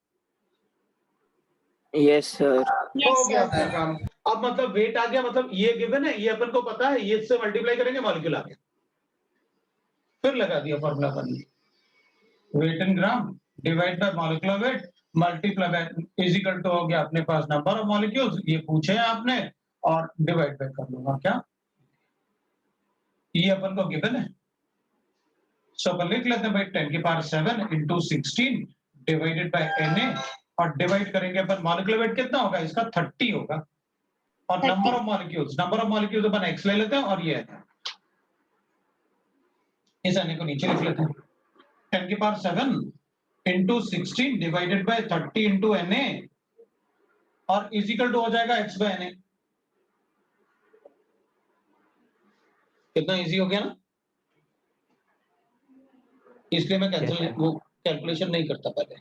Yes sir. Yes, हो गया sir. अपना काम। अब मतलब वेट आ गया, मतलब ये गिवन है, ये अपन को पता है, ये इससे मल्टीप्लाई करेंगे मॉलिक्यूल आ गया। फिर लगा दिया फॉर्मूला अपन ने, weight in gram divide by molecular weight multiply by is equal to हो गया अपने पास नंबर ऑफ मॉलिक्यूल्स, ये पूछे हैं आपने, और डिवाइड बाय कर लूंगा क्या, ये अपन को गिवन है। सो अपन लिख लेते हैं भाई 10 की power 7 into 16 divided by Na, और डिवाइड करेंगे अपन मॉलिक्यूलर वेट कितना होगा इसका, 30 होगा, और 30. Number of molecules upon x ले लेते हैं और ये है, इस Na को नीचे लिख लेते हैं। 10 की power 7 into 16 divided by 30 into Na, और इज इक्वल टू हो जाएगा x by Na। कितना इजी हो गया ना, इसलिए मैं Yes, sir. वो कैलकुलेशन नहीं करता पहले।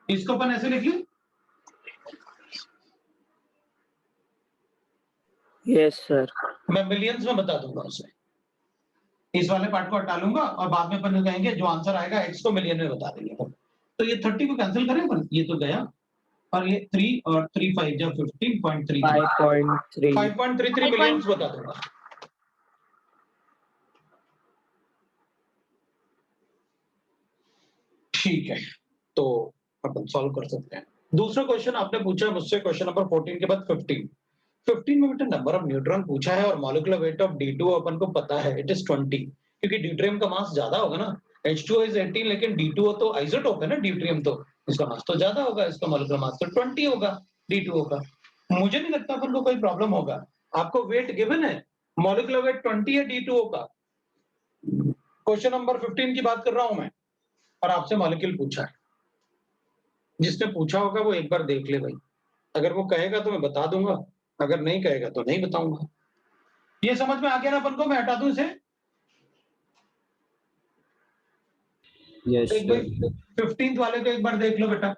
इसको अपन ऐसे लिख लें, यस सर। मैं मिलियंस में बता दूंगा उसे, इस वाले पार्ट को हटा लूंगा और बाद में अपन कहेंगे जो आंसर आएगा x को मिलियन में बता देंगे। तो ये 30 को कैंसिल करें अपन, ये तो गया, और ये 3 और 3 5 जा 15.33 5.3। 5.33 मिलियंस बता दूंगा। ठीक है, तो अपन सॉल्व कर सकते हैं। दूसरा क्वेश्चन आपने पूछा मुझसे, क्वेश्चन नंबर 14 के बाद 15 में बेटा नंबर ऑफ न्यूट्रॉन पूछा है और मॉलिक्यूलर वेट ऑफ D2 अपन को पता है इट इज 20, क्योंकि ड्यूटेरियम का मास ज्यादा होगा ना। H2O इज 18 लेकिन D2O तो आइसोटोप है ना, ड्यूटेरियम तो इसका मास तो ज्यादा होगा, इसका मॉलिक्यूलर मास तो 20 होगा D2O का। मुझे नहीं लगता अपन को कोई प्रॉब्लम होगा। आपको वेट गिवन है, मॉलिक्यूलर वेट 20 है D2O का। क्वेश्चन नंबर 15 की बात कर रहा हूं मैं, और आपसे मॉलिक्यूल पूछा है। जिसने पूछा होगा वो एक बार देख ले भाई, अगर वो कहेगा तो मैं बता दूंगा, अगर नहीं कहेगा तो नहीं बताऊंगा। ये समझ में आ गया ना अपन को, मैं हटा दूं इसे। Yes, एक sir. भाई 15th वाले को एक बार देख लो बेटा,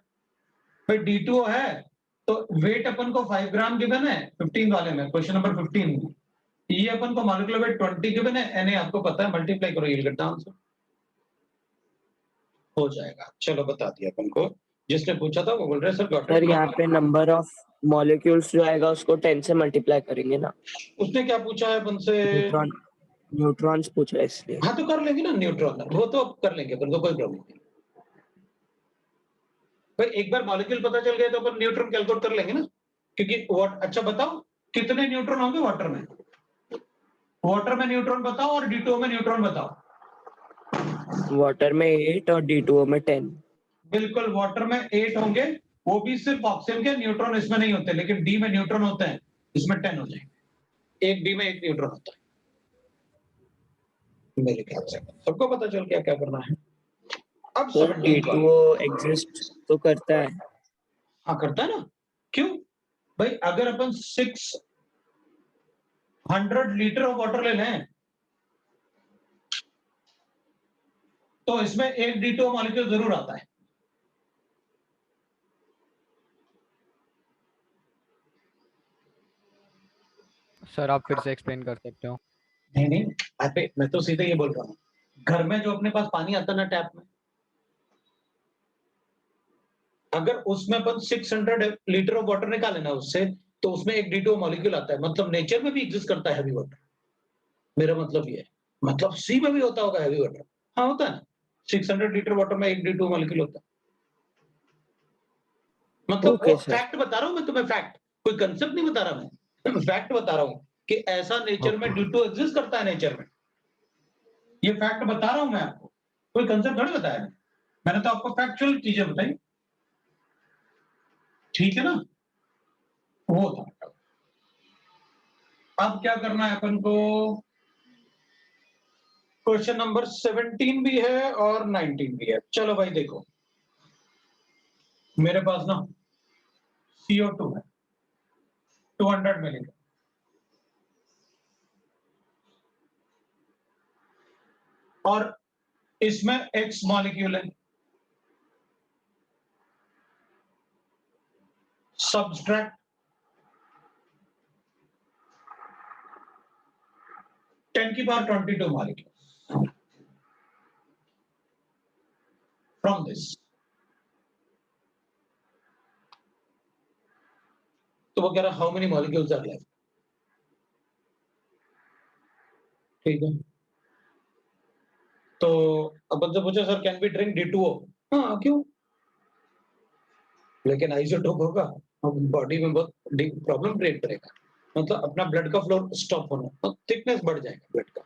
भाई D2O है तो वेट अपन को 5 ग्राम गिवन है 15 वाले में, क्वेश्चन नंबर 15 में। ये अपन को मॉलिक्यूलर वेट 20 गिवन है, Na आपको पता है, मल्टीप्लाई करो, ये गेट द आंसर हो जाएगा। चलो बता दिया अपन को, जिसने पूछा था वो बोल रहे सर गॉट सर इट। यहाँ पे नंबर ऑफ मॉलिक्यूल्स जो आएगा उसको 10 से मल्टीप्लाई करेंगे ना। उसने क्या पूछा है अपन से? न्यूट्रॉन्स पूछा है इसलिए। हाँ तो कर लेंगे ना न्यूट्रॉन, वो तो कर लेंगे, अपन को कोई प्रॉब्लम नहीं। भाई एक बार मॉलिक्यूल पता चल गया तो अपन न्यूट्रॉन कैलकुलेट कर लेंगे ना, क्योंकि अच्छा बताओ कितने न्यूट्रॉन होंगे वाटर में? वाटर में न्यूट्रॉन बताओ और D2O में न्यूट्रॉन बताओ। वाटर में 8 और D2O में 10। बिल्कुल, वाटर में 8 होंगे, वो भी सिर्फ ऑक्सीजन के, न्यूट्रॉन इसमें नहीं होते, लेकिन डी में न्यूट्रॉन होते हैं, इसमें 10 हो जाएंगे। एक डी में एक न्यूट्रॉन होता है मेरे ख्याल से। सबको पता चल गया क्या करना है। अब सर सब एक बार। D2O एग्जिस्ट तो करता है। हाँ करता है ना, क्यों भाई? अगर अपन 600 लीटर ऑफ वाटर ले लें तो इसमें एक D2O मॉलिक्यूल जरूर आता है। सर आप फिर से एक्सप्लेन कर सकते हो? नहीं नहीं, अबे मैं तो सीधे ये बोल रहा हूँ, घर में जो अपने पास पानी आता ना टैप में, अगर उसमें अपन 600 लीटर ऑफ वाटर निकाले ना उससे, तो उसमें एक D2O मॉलिक्यूल आता है, मतलब नेचर में भी एग्जिस्ट करता है हैवी वाटर। मेरा मतलब ये है, मतलब सी में भी होता होगा हैवी वाटर। हाँ होता है ना, 600 लीटर वाटर में एक D2O मॉलिक्यूल होता है। मतलब वो ओके सर। फैक्ट बता रहा हूँ मैं तुम्हें, फैक्ट, कोई कंसेप्ट नहीं बता रहा मैं, फैक्ट बता रहा हूँ कि ऐसा नेचर में D2O एग्जिस्ट करता है नेचर में। ये फैक्ट बता रहा हूँ मैं आपको, कोई कंसेप्ट थोड़ी बताया मैंने तो आपको फैक्चुअल चीजें बताई, ठीक है ना। वो था। अब क्या करना है अपन को, क्वेश्चन नंबर 17 भी है और 19 भी है। चलो भाई देखो, मेरे पास ना CO2 है 200 मिलीग्राम, और इसमें X मॉलिक्यूल है, सब्सट्रैक्ट 10 की पावर 22 मॉलिक्यूल फ्रॉम दिस। तो वो कह रहा how many molecules are left, ठीक है। तो अपन से पूछा sir can be drink D2O, हाँ क्यों, लेकिन आइसोटोप होगा, बॉडी में बहुत प्रॉब्लम क्रिएट करेगा, मतलब अपना ब्लड का फ्लो स्टॉप होना, तो थिकनेस बढ़ जाएगा ब्लड का,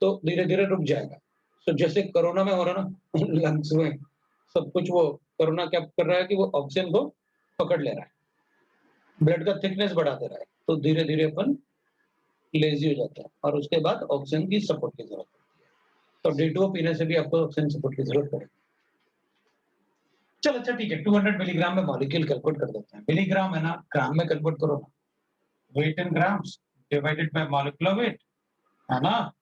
तो धीरे धीरे रुक जाएगा। तो जैसे कोरोना में हो रहा ना लंग्स में सब कुछ, वो कोरोना क्या कर रहा है कि वो ऑक्सीजन को पकड़ ले रहा है, ब्लड का थिकनेस बढ़ा दे रहा है, तो धीरे धीरे अपन लेजी हो जाता है, और उसके बाद ऑक्सीजन की सपोर्ट की जरूरत पड़ती है। तो D2O पीने से भी आपको ऑक्सीजन सपोर्ट की जरूरत पड़ेगी। चलो अच्छा ठीक है, 200 मिलीग्राम में मॉलिक्यूल कैलकुलेट कर देते हैं, मिलीग्राम है ना, ग्राम में कैलकुलेट करो ना, weight in grams divided by molecular weight, है ना,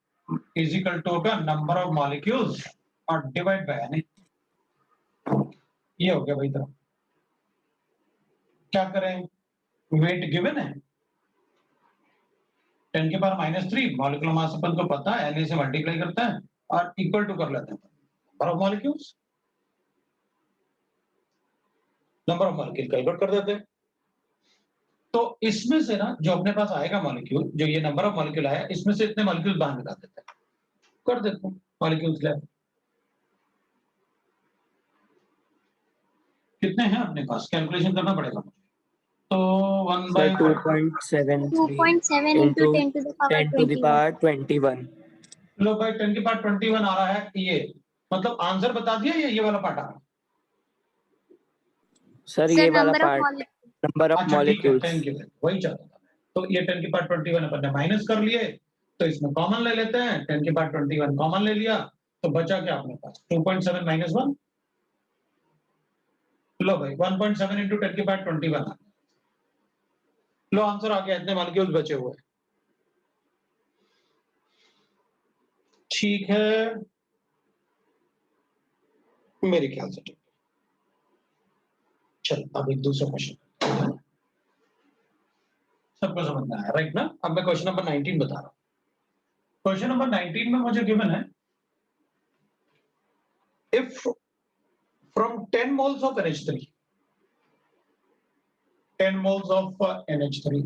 इज इक्वल टू होगा नंबर ऑफ मॉलिक्यूल्स और डिवाइड बाय, यानी ये हो गया भाई। तरह क्या करें, वेट गिवन है 10 की पावर -3, मॉलिक्यूलर मास अपन को पता है, Na से मल्टीप्लाई करते हैं और इक्वल टू कर लेते हैं number of molecules, number of molecule calculate कर देते हैं। तो इसमें से ना जो अपने पास आएगा मॉलिक्यूल, जो ये नंबर ऑफ मॉलिक्यूल आया, इसमें से इतने मॉलिक्यूल बाहर निकाल देते हैं, कर देते हैं मॉलिक्यूल्स लेफ्ट। कितने हैं अपने पास, कैलकुलेशन करना पड़ेगा मुझे, तो 1 sir by 2.73 2.7 into into 10 to the power 10 to the 21. power 21। लो भाई 10 की पावर 21 आ रहा है, ये मतलब आंसर बता दिया, ये वाला पार्ट आ रहा है। सर Sir, ये वाला number of part molecules. Number of अच्छा ठीक है, मॉलिक्यूल्स। थैंक यू, वही चाहता था मैं। तो ये 10 की पावर 21 अपन ने माइनस कर लिए, तो इसमें कॉमन ले लेते हैं, 10 की पावर 21 कॉमन ले लिया, तो बचा क्या अपने पास 2.7 - 1, लो भाई 1.7 into 10 की पावर 21, लो आंसर आ गया, इतने मॉलिक्यूल्स बचे हुए हैं। ठीक है, मेरे ख्याल से ठीक है। चल अब एक दूसरा क्वेश्चन, सबको समझ में आया राइट ना। अब मैं क्वेश्चन नंबर 19 बता रहा हूँ। क्वेश्चन नंबर 19 में मुझे गिवन है, if from 10 moles of NH3, 10 moles of NH3,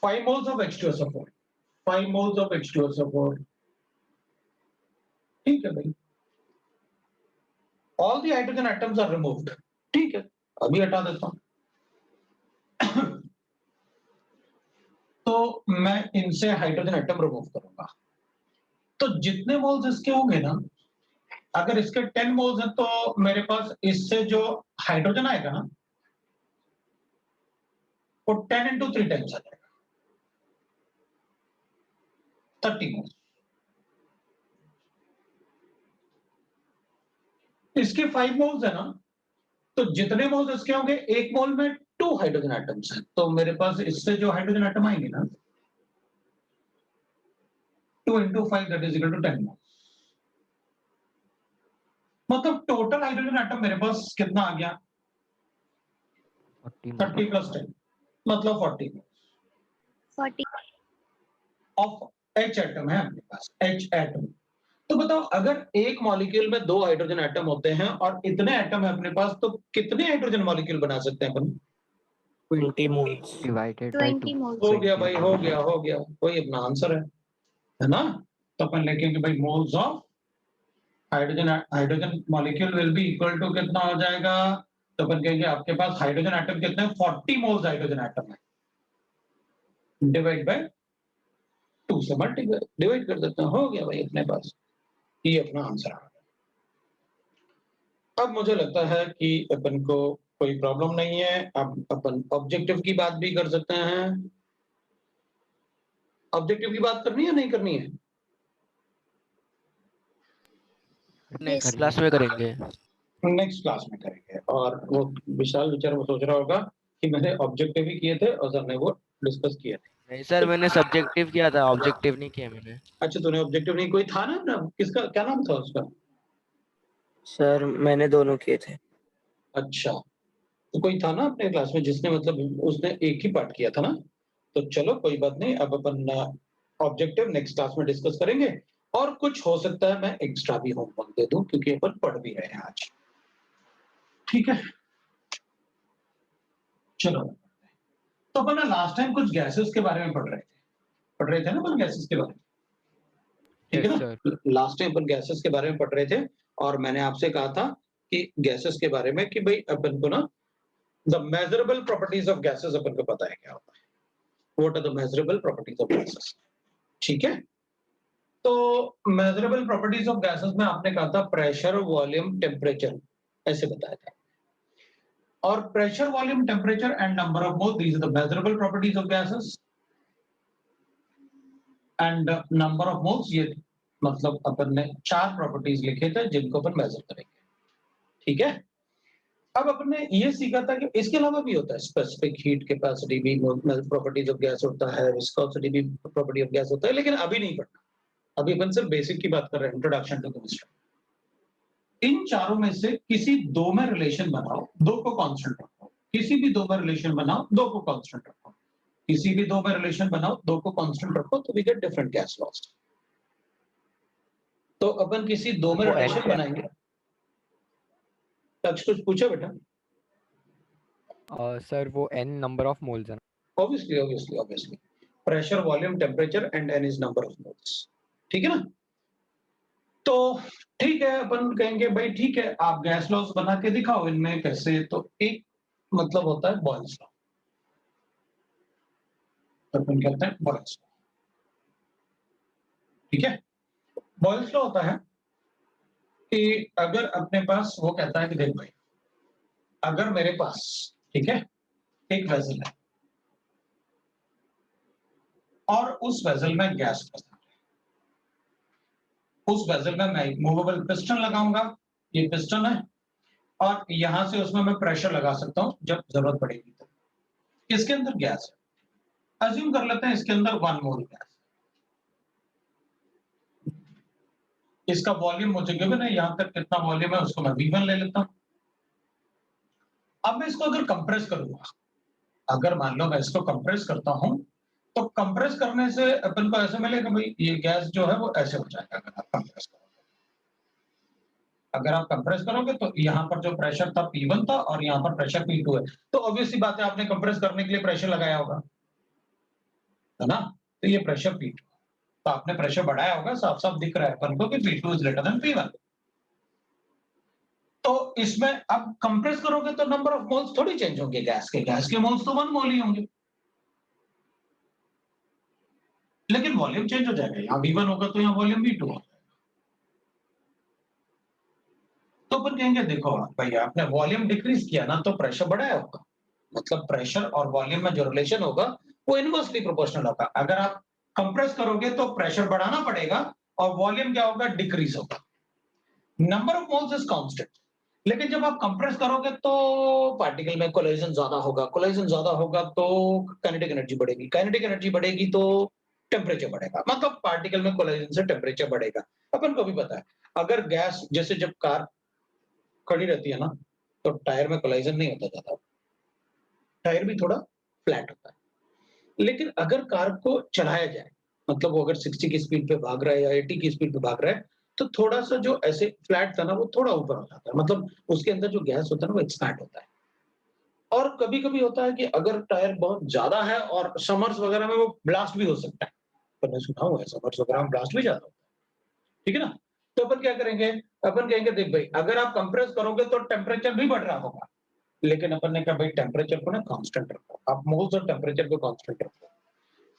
5 moles of H2SO4, 5 moles of H2SO4, ठीक है भाई, all the hydrogen atoms are removed, ठीक है, अभी हटा देता हूं। तो मैं इनसे हाइड्रोजन एटम रिमूव करूंगा, तो जितने मोल्स इसके होंगे ना, अगर इसके 10 मोल्स हैं, तो मेरे पास इससे जो हाइड्रोजन आएगा ना, वो 10 into 3 टाइम्स आ जाएगा, 30 मोल्स। इसके 5 मोल्स है ना, तो जितने मोल्स इसके होंगे, एक मोल में 2 हाइड्रोजन एटम्स हैं, तो मेरे पास इससे जो हाइड्रोजन एटम आएंगे ना, 2 into 5 that is equal to 10 moles, मतलब टोटल हाइड्रोजन एटम मेरे पास कितना आ गया, 30 + 10, मतलब 40 40 ऑफ H एटम है अपने पास, H एटम। तो बताओ अगर एक मॉलिक्यूल में 2 हाइड्रोजन एटम होते हैं और इतने एटम है अपने पास, तो कितने हाइड्रोजन मॉलिक्यूल बना सकते हैं अपन? 20 moles. Divided by 20 2. moles. हो गया भाई, हो गया, हो गया, वही अपना आंसर है ना? तो अपन लिखेंगे भाई moles of hydrogen molecule will be equal to कितना हो जाएगा? तो अपन कहेंगे आपके पास हाइड्रोजन एटम कितने हैं? 40 मोल्स हाइड्रोजन एटम है, डिवाइड बाय 2 से मल्टीप्लाई डिवाइड कर देते हैं, हो गया भाई अपने पास, ये अपना आंसर आ गया। अब मुझे लगता है कि अपन को कोई प्रॉब्लम नहीं है, अब अपन ऑब्जेक्टिव की बात भी कर सकते हैं। ऑब्जेक्टिव की बात करनी है नहीं करनी है? Next Yes. क्लास में करेंगे। नेक्स्ट क्लास में करेंगे। और वो विशाल बेचारा वो सोच रहा होगा कि मैंने ऑब्जेक्टिव ही किए थे और सर ने वो डिस्कस किए थे। नहीं सर, मैंने सब्जेक्टिव किया था, ऑब्जेक्टिव नहीं किया मैंने। अच्छा तूने ऑब्जेक्टिव नहीं, कोई था ना, किसका क्या नाम था उसका? सर मैंने दोनों किए थे। अच्छा, तो कोई था ना अपने क्लास में जिसने मतलब उसने एक ही पार्ट किया था ना? तो चलो कोई बात नहीं, अब अपन ऑब्जेक्टिव नेक्स्ट क्लास में डिस्कस करेंगे। और कुछ हो सकता है मैं एक्स्ट्रा भी होमवर्क दे दूं क्योंकि अपन पढ़ भी रहे हैं आज, ठीक है? चलो, तो अपन लास्ट टाइम कुछ गैसेस के बारे में पढ़ रहे थे ना अपन गैसेस के बारे में, ठीक है Yes, ना? sir. लास्ट टाइम अपन गैसेस के बारे में पढ़ रहे थे और मैंने आपसे कहा था कि गैसेस के बारे में कि भाई अपन को ना the measurable properties of gases अपन को पता है क्या होता है, what are the measurable properties of gases, ठीक है? तो मेजरेबल प्रॉपर्टीज ऑफ गैसेस में आपने कहा था प्रेशर, वॉल्यूम, टेम्परेचर, ऐसे बताया था। और pressure, volume, temperature and number of mole, these are the measurable properties of gases and number of moles, ये मतलब अपन ने 4 प्रॉपर्टीज लिखे थे जिनको अपन मेजर करेंगे, ठीक है? अब अपन ने ये सीखा था कि इसके अलावा भी होता है, स्पेसिफिक हीट कैपेसिटी भी प्रॉपर्टीज ऑफ गैस होता है, विस्कोसिटी भी प्रॉपर्टी ऑफ गैस होता है, लेकिन अभी नहीं पढ़ना, अभी अपन सिर्फ बेसिक की बात कर रहे हैं, इंट्रोडक्शन टू केमिस्ट्री। इन चारों में से किसी दो में रिलेशन बनाओ, दो को कांस्टेंट रखो, किसी भी दो में रिलेशन बनाओ, दो को कांस्टेंट रखो, किसी भी दो में रिलेशन बनाओ, दो को कांस्टेंट रखो, तो we get different gas laws. तो अपन किसी दो में वो रिलेशन ऐसे- बनाएंगे। तक्ष कुछ पूछा बेटा? सर वो n number of moles है ना? Obviously pressure, volume, temperature and N is number of moles, ठीक है ना? तो ठीक है, अपन कहेंगे भाई ठीक है, आप गैस लॉस बना के दिखाओ इनमें कैसे। तो एक मतलब होता है बॉयल्स लॉ, तो अपन कहते हैं बॉयल्स लॉ, ठीक है? बॉयल्स लॉ होता है कि अगर अपने पास वो कहता है कि देख भाई, अगर मेरे पास, ठीक है, एक वेसल है और उस वेसल में गैस प्रेजेंट है, उस वेसल में मैं एक मूवेबल पिस्टन लगाऊंगा, ये पिस्टन है, और यहां से उसमें मैं प्रेशर लगा सकता हूं जब जरूरत पड़ेगी। तो इसके अंदर गैस है, अज्यूम कर लेते हैं इसके अंदर 1 मोल गैस, इसका वॉल्यूम मुझे गिवन है, यहां तक कितना वॉल्यूम है उसको मैं V1 ले लेता हूं। अब मैं इसको अगर कंप्रेस करूंगा, अगर मान लो मैं इसको कंप्रेस करता हूं, तो कंप्रेस करने से अपन को ऐसे मिलेगा भाई ये गैस जो है वो ऐसे हो जाएगा। अगर आप कंप्रेस करोगे, अगर आप कंप्रेस करोगे तो यहाँ पर जो प्रेशर था P1 था और यहाँ पर प्रेशर P2 है, तो ऑब्वियसली बात है आपने कंप्रेस करने के लिए प्रेशर लगाया होगा, है ना? तो ये प्रेशर P2, तो आपने प्रेशर बढ़ाया होगा, साफ साफ दिख रहा है अपन को कि P2 is greater than P1। तो इसमें अब कंप्रेस करोगे तो नंबर ऑफ मोल्स थोड़ी चेंज होंगे, गैस के मोल्स तो 1 मोल ही होंगे, लेकिन वॉल्यूम चेंज हो जाएगा, यहाँ V1 होगा तो यहाँ वॉल्यूम V2 हो जाएगा। तो अपन कहेंगे देखो भाई आपने वॉल्यूम डिक्रीज किया ना तो प्रेशर बढ़ाया होगा, मतलब प्रेशर और वॉल्यूम में जो रिलेशन होगा वो इनवर्सली प्रोपोर्शनल होगा। अगर आप कंप्रेस करोगे तो प्रेशर बढ़ाना पड़ेगा और वॉल्यूम क्या होगा, डिक्रीज होगा। Number of moles is constant, लेकिन जब आप कंप्रेस करोगे तो पार्टिकल में कोलिजन ज्यादा होगा, कोलिजन ज्यादा होगा तो काइनेटिक एनर्जी बढ़ेगी, काइनेटिक एनर्जी बढ़ेगी तो टेम्परेचर बढ़ेगा, मतलब पार्टिकल में कोलिजन से टेम्परेचर बढ़ेगा। अपन को भी पता है अगर गैस, जैसे जब कार खड़ी रहती है ना तो टायर में कोलिजन नहीं होता ज्यादा, टायर भी थोड़ा फ्लैट होता है। लेकिन अगर कार को चलाया जाए, मतलब वो अगर 60 की स्पीड पे भाग रहा है या 80 की स्पीड पे भाग रहा है, तो थोड़ा-सा जो ऐसे फ्लैट था ना, वो थोड़ा ऊपर हो जाता है। मतलब उसके अंदर जो गैस होता है ना, वो एक्सपैंड होता है। और कभी-कभी होता है कि अगर टायर बहुत ज़्यादा है और समर्स वगैरह में वो ब्लास्ट भी हो सकता है। मैंने सुना हुआ है समर्स वगैरह में ब्लास्ट भी ज़्यादा होता है। ठीक है ना? तो अपन क्या करेंगे? अपन कहेंगे देख भाई, अगर आप कंप्रेस करोगे तो टेम्परेचर भी बढ़ रहा होगा। लेकिन अपन ने कहा भाई टेम्परेचर को ना कांस्टेंट रखो। आप मोल्स और टेम्परेचर को कांस्टेंट रखो।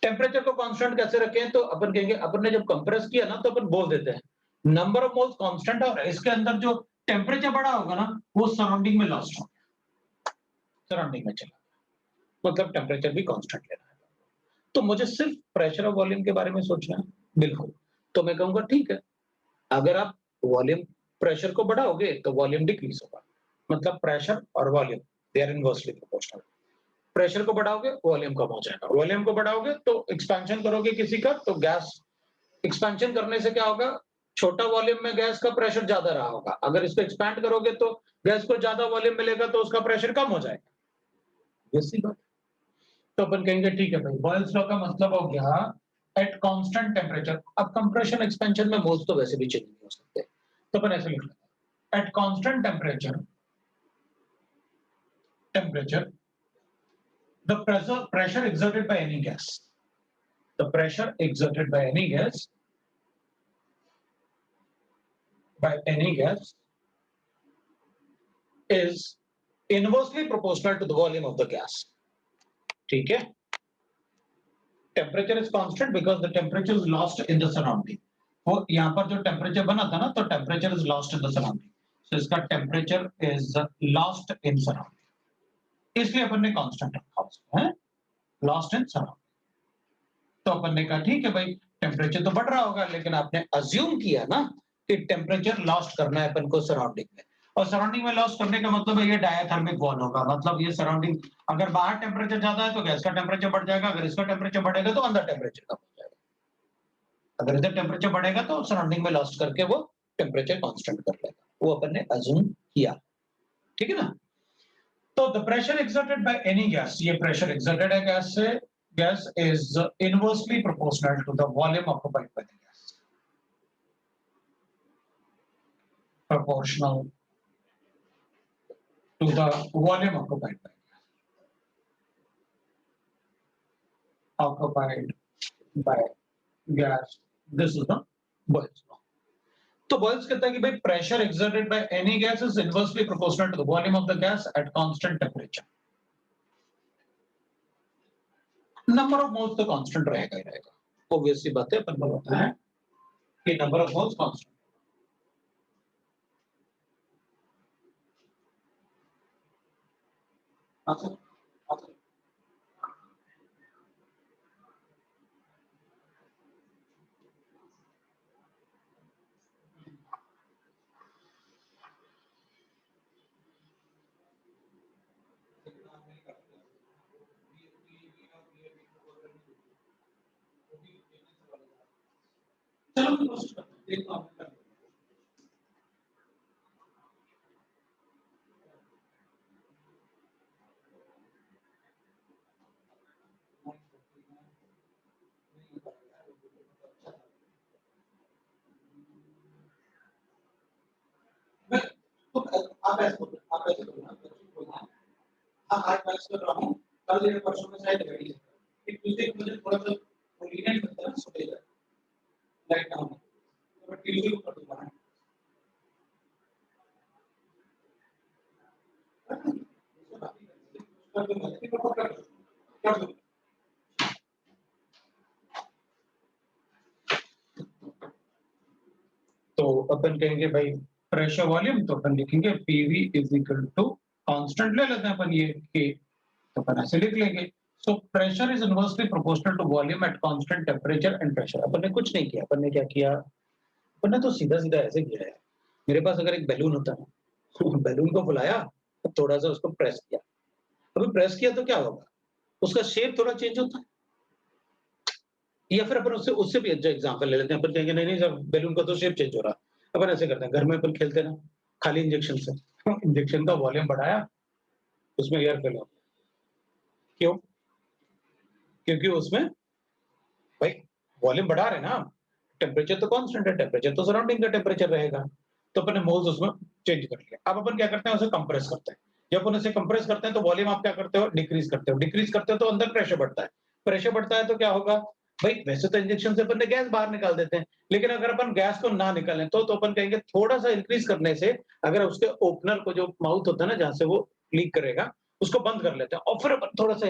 टेम्परेचर को कांस्टेंट कैसे रखें? तो अपन कहेंगे, अपन ने जब कंप्रेस किया ना, तो अपन बोल देते हैं नंबर ऑफ मोल्स कांस्टेंट है और इसके अंदर जो टेम्परेचर बढ़ा होगा ना, वो सराउंडिंग में लॉस्ट हो, सराउंडिंग में चला, मतलब टेम्परेचर भी कांस्टेंट लेना है। तो मुझे सिर्फ प्रेशर और वॉल्यूम के बारे में सोचना है, बिल्कुल। तो मैं कहूंगा ठीक है, अगर आप वॉल्यूम प्रेशर को बढ़ाओगे तो वॉल्यूम डिक्रीज होगा, मतलब प्रेशर और volume they are inversely proportional. Pressure को बढ़ाओगे वॉल्यूम कम हो जाएगा, वॉल्यूम को बढ़ाओगे तो एक्सपेंशन करोगे किसी का, तो गैस एक्सपेंशन करने से क्या होगा, छोटा वॉल्यूम में गैस का प्रेशर ज्यादा रहा होगा, अगर इसको एक्सपैंड करोगे तो गैस को ज्यादा वॉल्यूम मिलेगा तो उसका प्रेशर कम हो जाएगा। ये सी बात। तो अपन कहेंगे ठीक है भाई, बॉयल्स लॉ का मतलब हो गया एट कांस्टेंट टेम्परेचर। अब कंप्रेशन एक्सपेंशन में मोल्स तो वैसे भी चेंज नहीं हो सकते, तो अपन ऐसे लिख लेते हैं eight constant temperature, temperature the pressure exerted by any gas, the pressure exerted by any gas, is inversely proportional to the volume of the gas. ठीक है? Temperature is constant because the temperature is lost in the surrounding. वो यहाँ पर जो temperature बना था ना, तो temperature is lost in the surrounding, so इसका temperature is lost in surrounding, इसलिए अपन ने कांस्टेंट रखा उसको, है लॉस्ट इन सराउंडिंग। तो अपन ने कहा ठीक है भाई, टेम्परेचर तो बढ़ रहा होगा, लेकिन आपने अज्यूम किया ना कि टेम्परेचर लॉस्ट करना है अपन को सराउंडिंग में, और सराउंडिंग में लॉस्ट करने का मतलब है ये डायथर्मिक वॉल होगा, मतलब ये सराउंडिंग, अगर बाहर टेम्परेचर ज्यादा है तो गैस का टेम्परेचर बढ़ जाएगा, अगर इसका टेम्परेचर बढ़ेगा तो अंदर टेम्परेचर कम हो जाएगा, अगर इधर टेम्परेचर बढ़ेगा तो सराउंडिंग में लॉस्ट करके वो टेम्परेचर कांस्टेंट कर लेगा, वो अपन ने अज्यूम किया। ठीक है ना? तो the pressure exerted bye any gas, ये प्रेशर एक्सर्टेड है गैस से, gas is inversely proportional to the volume occupied by the gas. Proportional to the volume occupied by gas. Occupied by gas. This is the Boyle's law. तो Boyle's कहता है कि भाई pressure exerted by any gas is inversely proportional to the volume of the gas at constant temperature. Number of moles तो constant रहेगा ही रहेगा, obviously बात है, अपन को पता है कि नंबर ऑफ मोल्स कांस्टेंट। चलो कोशिश करते हैं, देखो आप कर लो। आप ऐसे बोलो, आप ऐसे बोलना, हाँ आज मैं इसको कर रहा हूँ, कल या परसों में शायद रेडी है, फिर ट्यूसडे को मुझे थोड़ा सा लीनियंट लगता है ना, सुबह लाइट डाउन, तो मैं ट्यूसडे को कर दूंगा। तो अपन कहेंगे भाई प्रेशर वॉल्यूम, तो अपन लिखेंगे PV is equal to constant ले लेते हैं अपन ये के, तो अपन ऐसे लिख लेंगे। So pressure is inversely proportional to volume at constant temperature and pressure. अपन ने कुछ नहीं किया, अपन ने क्या किया, अपन ने तो सीधा सीधा ऐसे किया है, मेरे पास अगर एक बैलून होता है, बैलून को बुलाया, थोड़ा सा उसको प्रेस किया, अभी प्रेस किया तो क्या होगा, उसका शेप थोड़ा चेंज होता है। या फिर अपन उससे उससे भी अच्छा एग्जांपल ले लेते हैं, अपन कहेंगे नहीं नहीं सर बैलून का तो शेप चेंज हो रहा, अपन ऐसे करते हैं, घर में अपन खेलते ना खाली इंजेक्शन से, इंजेक्शन का वॉल्यूम बढ़ाया, उसमें एयर फिल हो, क्यों, क्योंकि उसमें भाई वॉल्यूम बढ़ा रहे हैं ना आप, टेम्परेचर तो कांस्टेंट है, टेम्परेचर तो सराउंडिंग का टेम्परेचर रहेगा, तो अपने मोल्स उसमें चेंज कर लिया। अब अपन क्या करते हैं, उसे कंप्रेस करते हैं। जब अपन उसे कंप्रेस करते हैं तो वॉल्यूम आप क्या करते हो, डिक्रीज करते हो। डिक्रीज करते हो तो अंदर प्रेशर बढ़ता है, प्रेशर बढ़ता है तो क्या होगा भाई, वैसे तो इंजेक्शन से अपन ने गैस बाहर निकाल देते हैं, लेकिन अगर अपन गैस को ना निकालें तो अपन कहेंगे थोड़ा सा इंक्रीज करने से, अगर उसके ओपनर को जो माउथ होता है ना जहां से वो लीक करेगा, उसको बंद कर लेते हैं और फिर अपन थोड़ा सा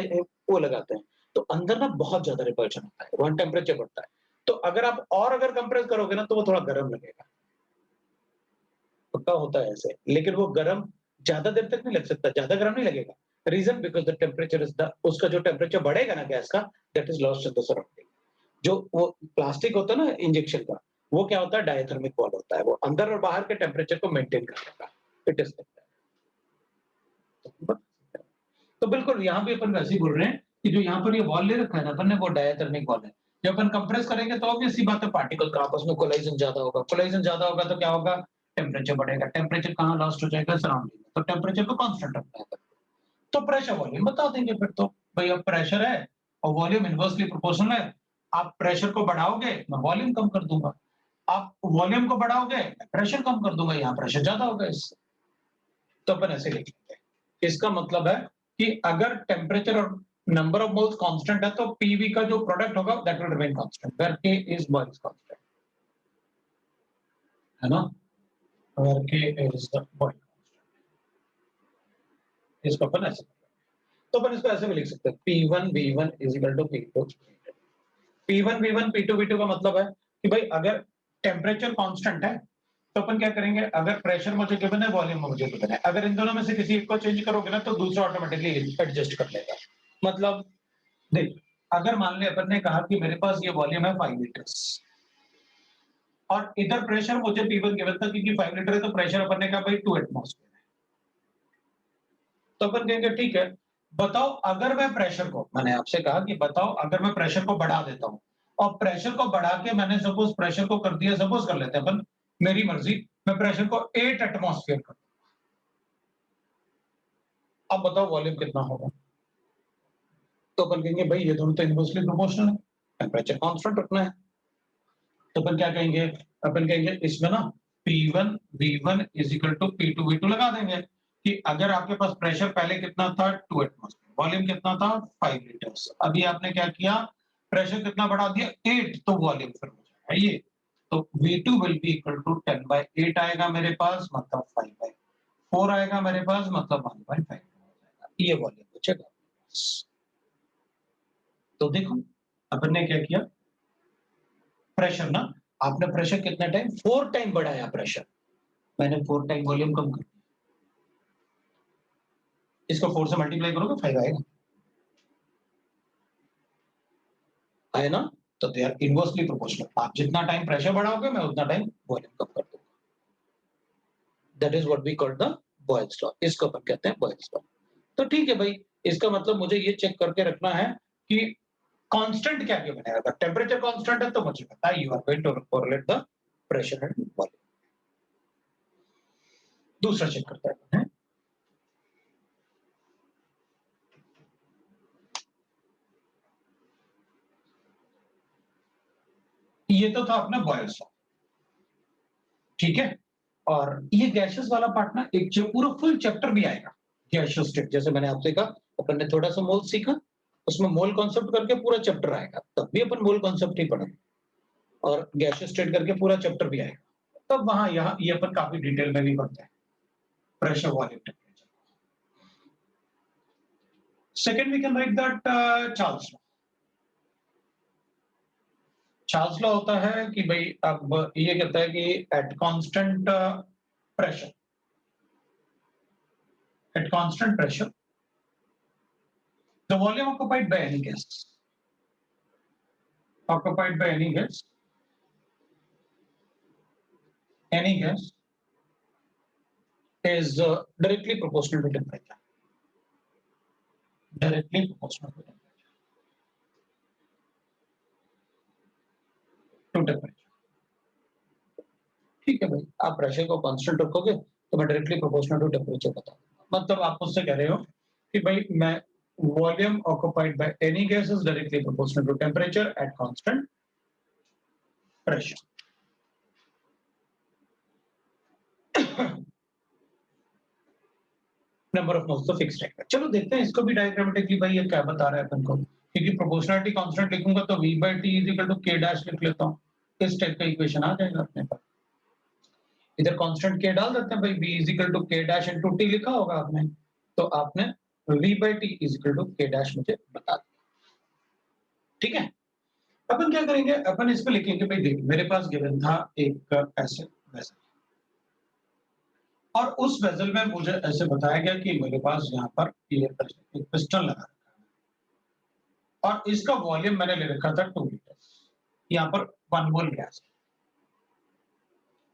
वो लगाते हैं, तो अंदर ना बहुत ज्यादा रिपल्शन होता है, वहां टेम्परेचर बढ़ता है। तो अगर आप और अगर कंप्रेस करोगे ना तो वो थोड़ा गर्म लगेगा, पक्का होता है ऐसे, लेकिन वो गर्म ज्यादा देर तक नहीं लग सकता, ज्यादा गर्म नहीं लगेगा। Reason because the temperature is the, उसका जो टेम्परेचर बढ़ेगा ना गैस का, that is lost in the surrounding. जो वो प्लास्टिक होता है ना इंजेक्शन का, वो क्या होता है, डायथर्मिक वॉल होता है, वो अंदर और बाहर के टेम्परेचर को मेंटेन करेगा। इट इज तो बिल्कुल यहाँ भी अपन वैसे ही बोल रहे हैं कि जो यहाँ पर ये वॉल ले रखा है ना अपन ने, वो डायथर्मिक वॉल है। जब अपन कंप्रेस करेंगे तो ऑब्वियस सी बात है, पार्टिकल का आपस में कोलाइजन ज्यादा होगा, कोलाइजन ज्यादा होगा तो क्या होगा, टेम्परेचर बढ़ेगा, टेम्परेचर कहाँ लॉस्ट हो जाएगा, सराउंडिंग में, तो टेम्परेचर को कांस्टेंट रखना है। तो प्रेशर वॉल्यूम बता देंगे फिर तो, भाई अब प्रेशर है और वॉल्यूम इनवर्सली प्रोपोर्शनल है, आप प्रेशर को बढ़ाओगे मैं वॉल्यूम कम कर दूंगा, आप वॉल्यूम को बढ़ाओगे मैं प्रेशर कम कर दूंगा, यहाँ प्रेशर ज्यादा होगा इससे। तो अपन ऐसे लिख लेते हैं, इसका मतलब है कि अगर टेम्परेचर और नंबर ऑफ मोल्स कांस्टेंट है तो पीवी का जो प्रोडक्ट होगा that will remain constant, where K is Boyle's constant, है ना, where K is the boil constant. इसको अपन ऐसे, तो अपन इसको ऐसे भी लिख सकते हैं, P1 V1 is equal to P2 V2। P1 V1 P2 V2 का मतलब है कि भाई अगर टेम्परेचर कांस्टेंट है तो अपन क्या करेंगे, अगर प्रेशर मुझे गिवन है, वॉल्यूम मुझे गिवन है, अगर इन दोनों में से किसी एक को चेंज करोगे ना तो दूसरा ऑटोमेटिकली एडजस्ट कर लेगा। मतलब देख, अगर मान ले अपन ने कहा कि मेरे पास ये वॉल्यूम है 5 लीटर्स और इधर प्रेशर मुझे P1 गिवन था क्योंकि 5 लीटर है, तो प्रेशर अपन ने कहा भाई 2 एटमॉस्फेयर है। तो अपन कहेंगे ठीक है, बताओ अगर मैं प्रेशर को, मैंने आपसे कहा कि बताओ अगर मैं प्रेशर को बढ़ा देता हूं, और प्रेशर को बढ़ा के मैंने सपोज प्रेशर को कर दिया, सपोज कर लेते हैं अपन, मेरी मर्जी, मैं प्रेशर को 8 एटमॉस्फेयर कर, अब बताओ वॉल्यूम कितना होगा। तो अपन कहेंगे भाई ये दोनों तो इनवर्सली प्रोपोर्शनल है, टेम्परेचर कांस्टेंट रखना है। तो अपन क्या कहेंगे, अपन कहेंगे इसमें ना P1 V1 is equal to P2 V2 लगा देंगे कि अगर आपके पास प्रेशर पहले कितना था 2 एटमॉस्फेयर, वॉल्यूम कितना था 5 लीटर्स, अभी आपने क्या किया, प्रेशर कितना बढ़ा दिया 8, तो वॉल्यूम फिर हो जाएगा ये, तो V2 will be equal to 10/8 आएगा मेरे पास, मतलब 5/4 आएगा मेरे पास, मतलब 1/5 हो जाएगा, ये वॉल्यूम बचेगा। तो देखो अपन ने क्या किया, प्रेशर ना, आपने प्रेशर कितना टाइम, 4 टाइम बढ़ाया प्रेशर, मैंने 4 टाइम वॉल्यूम कम कर दिया, इसको 4 से मल्टीप्लाई करोगे 5 आएगा, आए ना, तो दे आर इनवर्सली प्रोपोर्शनल, आप जितना टाइम प्रेशर बढ़ाओगे मैं उतना टाइम वॉल्यूम कम कर दूंगा। That is what we call the Boyle's law, इसको अपन कहते हैं बॉयल्स लॉ। तो ठीक है भाई, इसका मतलब मुझे ये चेक करके रखना है कि कांस्टेंट क्या क्या बनेगा, अगर टेम्परेचर कांस्टेंट है तो मुझे पता है you are going to correlate the pressure and volume. दूसरा चेक करते हैं, ये तो था अपना बॉयल्स लॉ, ठीक है, और ये गैसेस वाला पार्ट ना एक पूरा फुल चैप्टर भी आएगा, गैसियस स्टेट, जैसे मैंने आपसे कहा अपन ने थोड़ा सा मोल सीखा, उसमें मोल कॉन्सेप्ट करके पूरा चैप्टर आएगा, तब भी अपन मोल कॉन्सेप्ट ही पढ़ेंगे, और गैसियस स्टेट करके पूरा चैप्टर भी आएगा, तब वहां यहाँ ये अपन काफी डिटेल में भी पढ़ते हैं pressure volume temperature. Second we can write that Charles law. Charles law होता है कि भाई अब ये कहता है कि at constant pressure, at constant pressure, the volume occupied by any gas is directly proportional to temperature, ठीक है भाई, आप प्रेशर को कांस्टेंट रखोगे तो मैं डायरेक्टली प्रोपोर्शनल टू टेम्परेचर बता दूंगा। मतलब आप मुझसे कह रहे हो कि भाई मैं volume occupied by any gas is directly proportional to temperature at constant pressure. Number of moles तो फिक्स रहेगा। चलो देखते हैं इसको भी डायग्रामेटिकली भाई ये क्या बता रहा है अपन को, क्योंकि प्रोपोर्शनलिटी कांस्टेंट लिखूंगा तो v by t is equal to k dash लिख लेता हूँ, इस टाइप का इक्वेशन आ जाएगा अपने पास। इधर कांस्टेंट k डाल देते हैं भाई, v is equal to k dash into t लिखा होगा आपने, तो आपने v by t is equal to k dash मुझे बता दिया। ठीक है, अपन क्या करेंगे, अपन इसको लिखेंगे भाई देख मेरे पास गिवन था एक ऐसे वेसल, और उस वेसल में मुझे ऐसे बताया गया कि मेरे पास यहाँ पर ये एक पिस्टन लगा रखा है और इसका वॉल्यूम मैंने ले रखा था 2 लीटर, यहाँ पर 1 मोल गैस है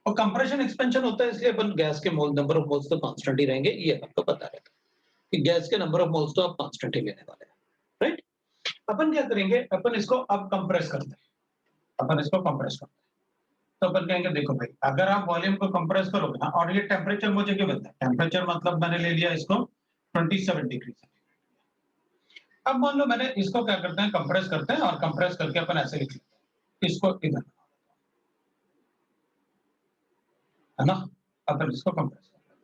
और कंप्रेशन एक्सपेंशन होता है, इसलिए अपन गैस के मोल नंबर ऑफ मोल्स तो कांस्टेंट ही रहेंगे, ये आपको पता रहेगा कि गैस के नंबर ऑफ मोल्स तो आप कांस्टेंट ही लेने वाले हैं, राइट। अपन क्या करेंगे, अपन इसको अब कंप्रेस करते हैं, अपन इसको कंप्रेस करते हैं, तो अपन कहेंगे देखो भाई अगर आप वॉल्यूम को कंप्रेस करोगे ना, और ये टेम्परेचर मुझे क्या बताया, टेम्परेचर मतलब मैंने ले लिया इसको 27 डिग्री सेंटीग्रेड। अब मान लो मैंने इसको क्या करते हैं, कंप्रेस करते हैं, और कंप्रेस करके अपन ऐसे लिख लेते हैं, इसको इधर है ना, अपन इसको कंप्रेस कर लेते हैं।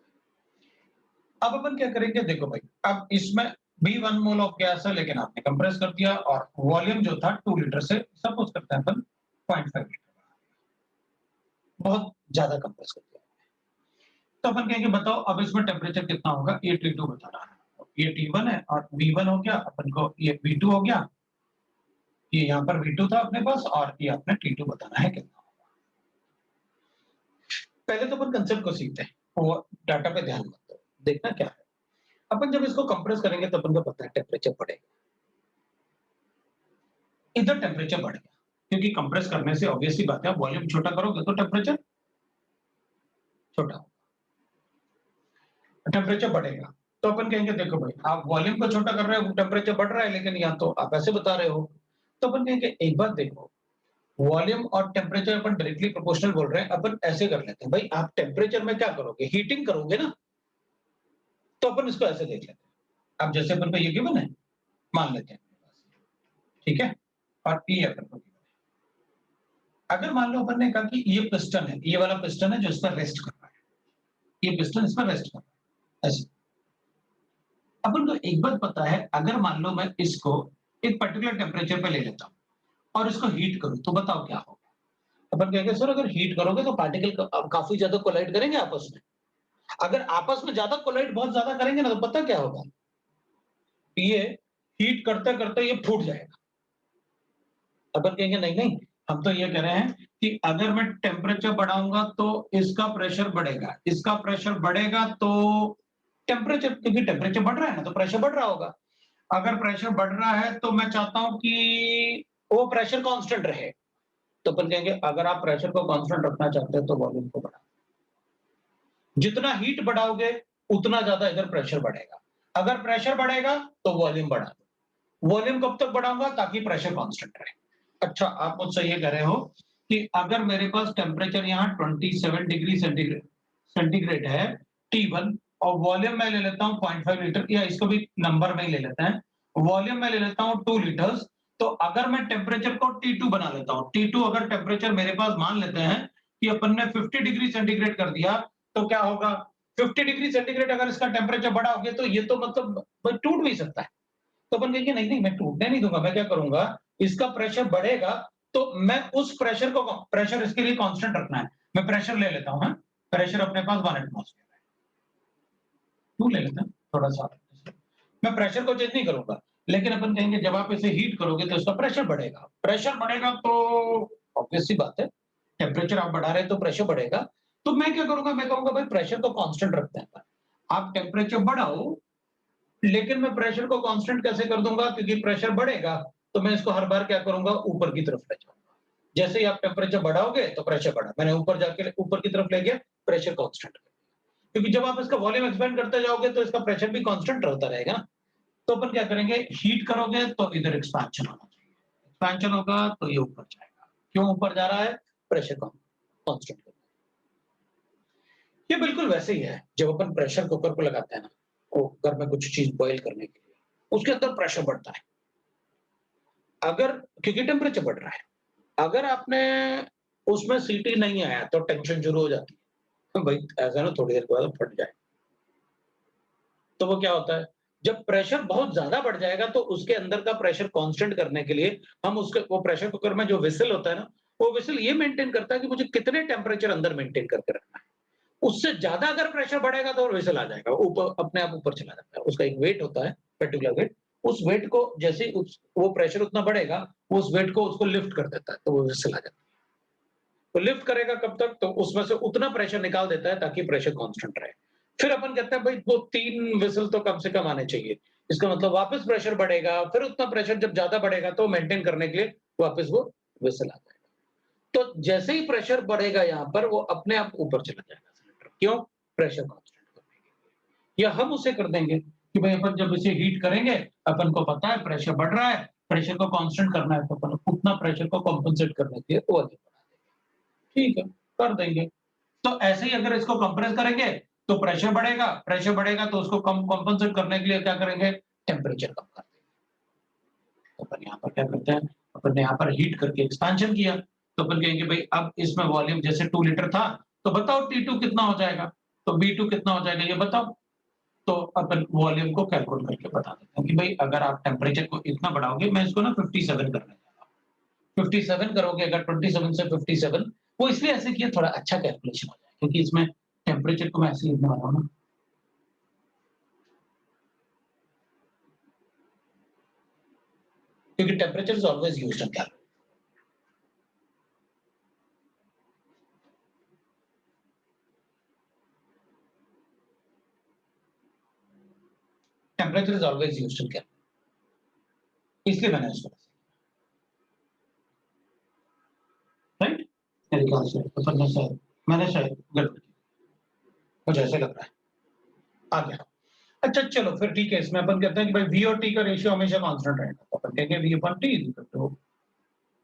अब अपन क्या करेंगे, देखो भाई अब इसमें भी 1 मोल ऑफ गैस है, लेकिन आपने कंप्रेस कर दिया और वॉल्यूम जो था 2 लीटर से सपोज करते हैं अपन 0.5 लीटर, बहुत ज्यादा कंप्रेस कर दिया। तो अपन कहेंगे बताओ अब इसमें टेम्परेचर कितना होगा, ये T2 बता रहा है, ये T1 है और V1 हो गया, अपन को ये V2 हो गया, ये यहाँ पर V2 था अपने पास, और ये आपने T2 बताना है कितना होगा। पहले तो अपन कंसेप्ट को सीखते हैं, वो डाटा पे ध्यान मत दो, देखना क्या है। अपन जब इसको कंप्रेस करेंगे तो अपन को पता है टेम्परेचर बढ़ेगा, इधर टेम्परेचर बढ़ गया, क्योंकि कंप्रेस करने से ऑब्वियसली बात है, वॉल्यूम छोटा करोगे तो टेम्परेचर छोटा होगा, टेम्परेचर बढ़ेगा। तो अपन कहेंगे देखो भाई आप वॉल्यूम को छोटा कर रहे हो, टेम्परेचर बढ़ रहा है, लेकिन यहाँ तो आप ऐसे बता रहे हो, तो अपन कहेंगे एक बात देखो, वॉल्यूम और टेम्परेचर अपन डायरेक्टली प्रोपोर्शनल बोल रहे हैं, अपन ऐसे कर लेते हैं भाई, आप टेम्परेचर में क्या करोगे, हीटिंग करोगे ना, तो अपन इसको ऐसे देख लेते हैं। अब जैसे अपन को ये गिवन है मान लेते हैं, ठीक है, और ये अपन को गिवन है। अगर मान लो अपन ने कहा कि ये पिस्टन है, ये वाला पिस्टन है जो इस पर रेस्ट कर रहा है, ये पिस्टन इस पर रेस्ट कर रहा है, ऐसे अपन को एक बात पता है, अगर मान लो मैं इसको एक पर्टिकुलर टेम्परेचर पे ले लेता हूं और इसको हीट करूं, तो बताओ क्या होगा। अपन कहेंगे सर अगर हीट करोगे तो पार्टिकल काफी ज्यादा कोलाइड करेंगे आपस में, अगर आपस में ज्यादा कोलाइड बहुत ज्यादा करेंगे ना, तो पता क्या होगा, ये हीट करते करते ये फूट जाएगा। अपन कहेंगे नहीं नहीं, हम तो ये कह रहे हैं कि अगर मैं टेम्परेचर बढ़ाऊंगा तो इसका प्रेशर बढ़ेगा, इसका प्रेशर बढ़ेगा तो टेम्परेचर, क्योंकि टेम्परेचर बढ़ रहा है ना तो प्रेशर बढ़ रहा होगा। अगर प्रेशर बढ़ रहा है तो मैं चाहता हूं कि वो प्रेशर कांस्टेंट रहे, तो अपन कहेंगे अगर आप प्रेशर को कांस्टेंट रखना चाहते हैं तो वॉल्यूम को बढ़ाओ, जितना हीट बढ़ाओगे उतना ज्यादा इधर प्रेशर बढ़ेगा, अगर प्रेशर बढ़ेगा तो वॉल्यूम बढ़ा दो। वॉल्यूम कब तक बढ़ाऊंगा, ताकि प्रेशर कांस्टेंट रहे। अच्छा आप मुझसे ये कह रहे हो कि अगर मेरे पास टेम्परेचर यहाँ 27 डिग्री सेंटीग्रेड है T1, और वॉल्यूम मैं ले लेता हूँ 0.5 लीटर, या इसको भी नंबर में ही ले लेते हैं, वॉल्यूम में ले लेता हूँ 2 लीटर्स, तो अगर मैं टेम्परेचर को T2 बना लेता हूँ, T2 अगर टेम्परेचर मेरे पास मान लेते हैं कि अपन ने 50 डिग्री सेंटीग्रेड कर दिया, तो क्या होगा, 50 डिग्री सेंटीग्रेड अगर इसका टेम्परेचर बढ़ा हो गया तो ये तो मतलब टूट भी सकता है। तो अपन कहेंगे नहीं नहीं मैं टूटने नहीं दूंगा, मैं क्या करूंगा, इसका प्रेशर बढ़ेगा तो मैं उस प्रेशर को, प्रेशर इसके लिए कांस्टेंट रखना है, मैं प्रेशर ले लेता हूं, प्रेशर अपने पास 1 एटमॉस्फेयर है, 2 ले लेते हैं थोड़ा सा, मैं प्रेशर को चेंज नहीं करूंगा, लेकिन अपन कहेंगे जब आप इसे हीट करोगे तो इसका प्रेशर बढ़ेगा, प्रेशर बढ़ेगा तो ऑब्वियस सी बात है टेम्परेचर आप बढ़ा रहे हैं तो प्रेशर बढ़ेगा। तो मैं क्या करूंगा, मैं कहूंगा भाई प्रेशर को कांस्टेंट रखते हैं, आप टेम्परेचर बढ़ाओ लेकिन मैं प्रेशर को कांस्टेंट कैसे कर दूंगा, क्योंकि प्रेशर बढ़ेगा तो मैं इसको हर बार क्या करूंगा, ऊपर की तरफ ले जाऊंगा। जैसे ही आप टेम्परेचर बढ़ाओगे तो प्रेशर बढ़ा, मैंने ऊपर जाके ऊपर की तरफ ले गया, प्रेशर कांस्टेंट, क्योंकि जब आप इसका वॉल्यूम एक्सपेंड करते जाओगे तो इसका प्रेशर भी कांस्टेंट रहता रहेगा ना। तो अपन क्या करेंगे, हीट करोगे तो इधर एक्सपेंशन होना चाहिए, एक्सपेंशन होगा तो ये ऊपर जाएगा, क्यों ऊपर जा रहा है, प्रेशर कांस्टेंट। ये बिल्कुल वैसे ही है जब अपन प्रेशर कुकर को लगाते हैं ना, कुकर में कुछ चीज बॉईल करने के लिए, उसके अंदर प्रेशर बढ़ता है। अगर क्योंकि टेम्परेचर बढ़ रहा है, अगर आपने उसमें सीटी नहीं आया तो टेंशन शुरू हो जाती है, तो भाई ऐसा ना थोड़ी देर के बाद फट जाए। तो वो क्या होता है, जब प्रेशर बहुत ज्यादा बढ़ जाएगा तो उसके अंदर का प्रेशर कांस्टेंट करने के लिए हम उसके वो प्रेशर कुकर में जो व्हिसल होता है ना, वो व्हिसल ये मेंटेन करता है कि मुझे कितने टेम्परेचर अंदर मेंटेन करके रखना है। उससे ज्यादा अगर प्रेशर बढ़ेगा तो व्हिसल आ जाएगा, ऊपर अपने आप ऊपर चला जाता है। उसका एक वेट होता है, पर्टिकुलर वेट, उस वेट को जैसे ही वो प्रेशर उतना बढ़ेगा, वो उस वेट को उसको लिफ्ट कर देता है, तो वो व्हिसल आ जाता है। तो लिफ्ट करेगा कब तक, तो उसमें से उतना प्रेशर निकाल देता है ताकि प्रेशर कांस्टेंट रहे। फिर अपन कहते हैं भाई वो 3 व्हिसल तो कम से कम आने चाहिए। इसका मतलब वापस प्रेशर बढ़ेगा, फिर उतना प्रेशर जब ज्यादा बढ़ेगा तो मेंटेन करने के लिए वापस वो व्हिसल आ जाएगा। तो जैसे ही प्रेशर बढ़ेगा यहाँ पर, वो अपने आप ऊपर चला जाएगा सिलेंडर। क्यों? प्रेशर कांस्टेंट करने के लिए। या हम उसे कर देंगे कि भाई अपन जब इसे हीट करेंगे, अपन को पता है प्रेशर बढ़ रहा है, प्रेशर को कांस्टेंट करना है, तो अपन उतना प्रेशर को कॉम्पेंसेट करने के लिए वो आगे बढ़ा देंगे। ठीक है, कर देंगे। तो ऐसे ही अगर इसको कंप्रेस करेंगे तो प्रेशर बढ़ेगा तो उसको कम कॉम्पेंसेट करने के लिए क्या करेंगे, टेम्परेचर कम कर देंगे। तो अपन यहाँ पर क्या करते हैं, अपन ने यहाँ पर हीट करके एक्सपेंशन किया, तो अपन कहेंगे भाई अब इसमें वॉल्यूम जैसे 2 लीटर था, तो बताओ T2 कितना हो जाएगा, तो B2 कितना हो जाएगा ये बताओ। तो अपन वॉल्यूम को कैलकुलेट करके बता देते हैं कि भाई अगर आप टेम्परेचर को इतना बढ़ाओगे, मैं इसको ना 57 करने जा रहा हूँ। 57 करोगे अगर 27 से 57, वो इसलिए ऐसे किया थोड़ा अच्छा कैलकुलेशन हो जाए, क्योंकि इसमें टेम्परेचर को मैं ऐसे लिखने वाला हूँ ना, क्योंकि temperature is always used in calculation. Temperature is always used in calculation, इसलिए मैंने इसको राइट। मेरे ख्याल से अपन ने शायद मैंने शायद गलत किया, मुझे ऐसे लग रहा है। आ गया। अच्छा चलो फिर ठीक है, इसमें अपन कहते हैं कि भाई V और T का रेशियो हमेशा कांस्टेंट रहेगा, तो अपन कहेंगे V upon T equal to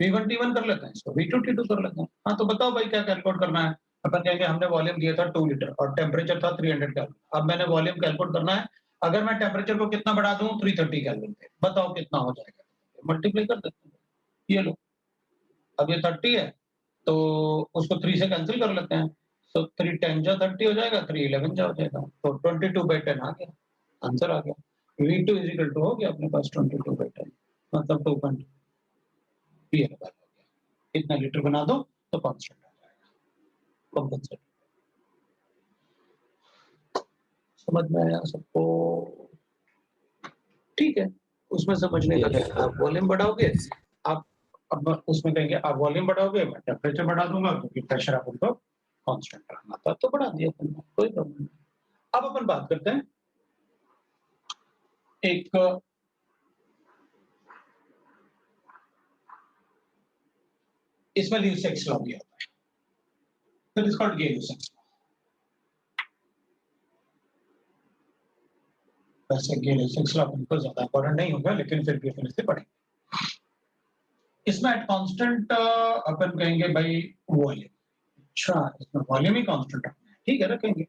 V1 T1 कर लेते हैं, इसको V2 T2 कर लेते हैं। हाँ तो बताओ भाई क्या कैलकुलेट करना है। अपन कहेंगे हमने वॉल्यूम दिया था 2 लीटर और टेम्परेचर था 300 केल्विन। अब मैंने वॉल्यूम कैलकुलेट करना है, अगर मैं टेम्परेचर को कितना बढ़ा दूं 330 केल्विन पे, बताओ कितना हो जाएगा। मल्टीप्लाई कर देते हैं, ये लो, अब ये 30 है तो उसको 3 से कैंसिल कर लेते हैं, तो 3 10 जा 30 हो जाएगा, 3 11 जा हो जाएगा, तो 22/10 आ गया, आंसर आ गया। V2 इज इक्वल टू हो गया अपने पास 22/10, मतलब 2.2 ये हो गया। इतना लीटर बना दो तो कांस्टेंट आ जाएगा, कंपनसेट। समझ में आया सबको? ठीक है, उसमें समझने का क्या है, आप वॉल्यूम बढ़ाओगे, आप अब उसमें कहेंगे आप वॉल्यूम बढ़ाओगे, मैं टेम्परेचर बढ़ा दूंगा, क्योंकि प्रेशर अपन को कांस्टेंट रखना था, तो बढ़ा दिया अपन ने, कोई प्रॉब्लम नहीं। अब अपन बात करते हैं एक इसमें ल्यूसेक्स लॉ भी होता है, तो इट इज कॉल्ड गे-ल्यूसेक्स लॉ। वैसे गे-ल्यूसेक्स लॉ अपन को ज्यादा इंपॉर्टेंट नहीं होगा, लेकिन फिर भी अपन इसे पढ़ेंगे। इसमें एट कांस्टेंट अपन कहेंगे भाई वॉल्यूम, अच्छा इसमें वॉल्यूम ही कांस्टेंट रखना है, ठीक है रखेंगे।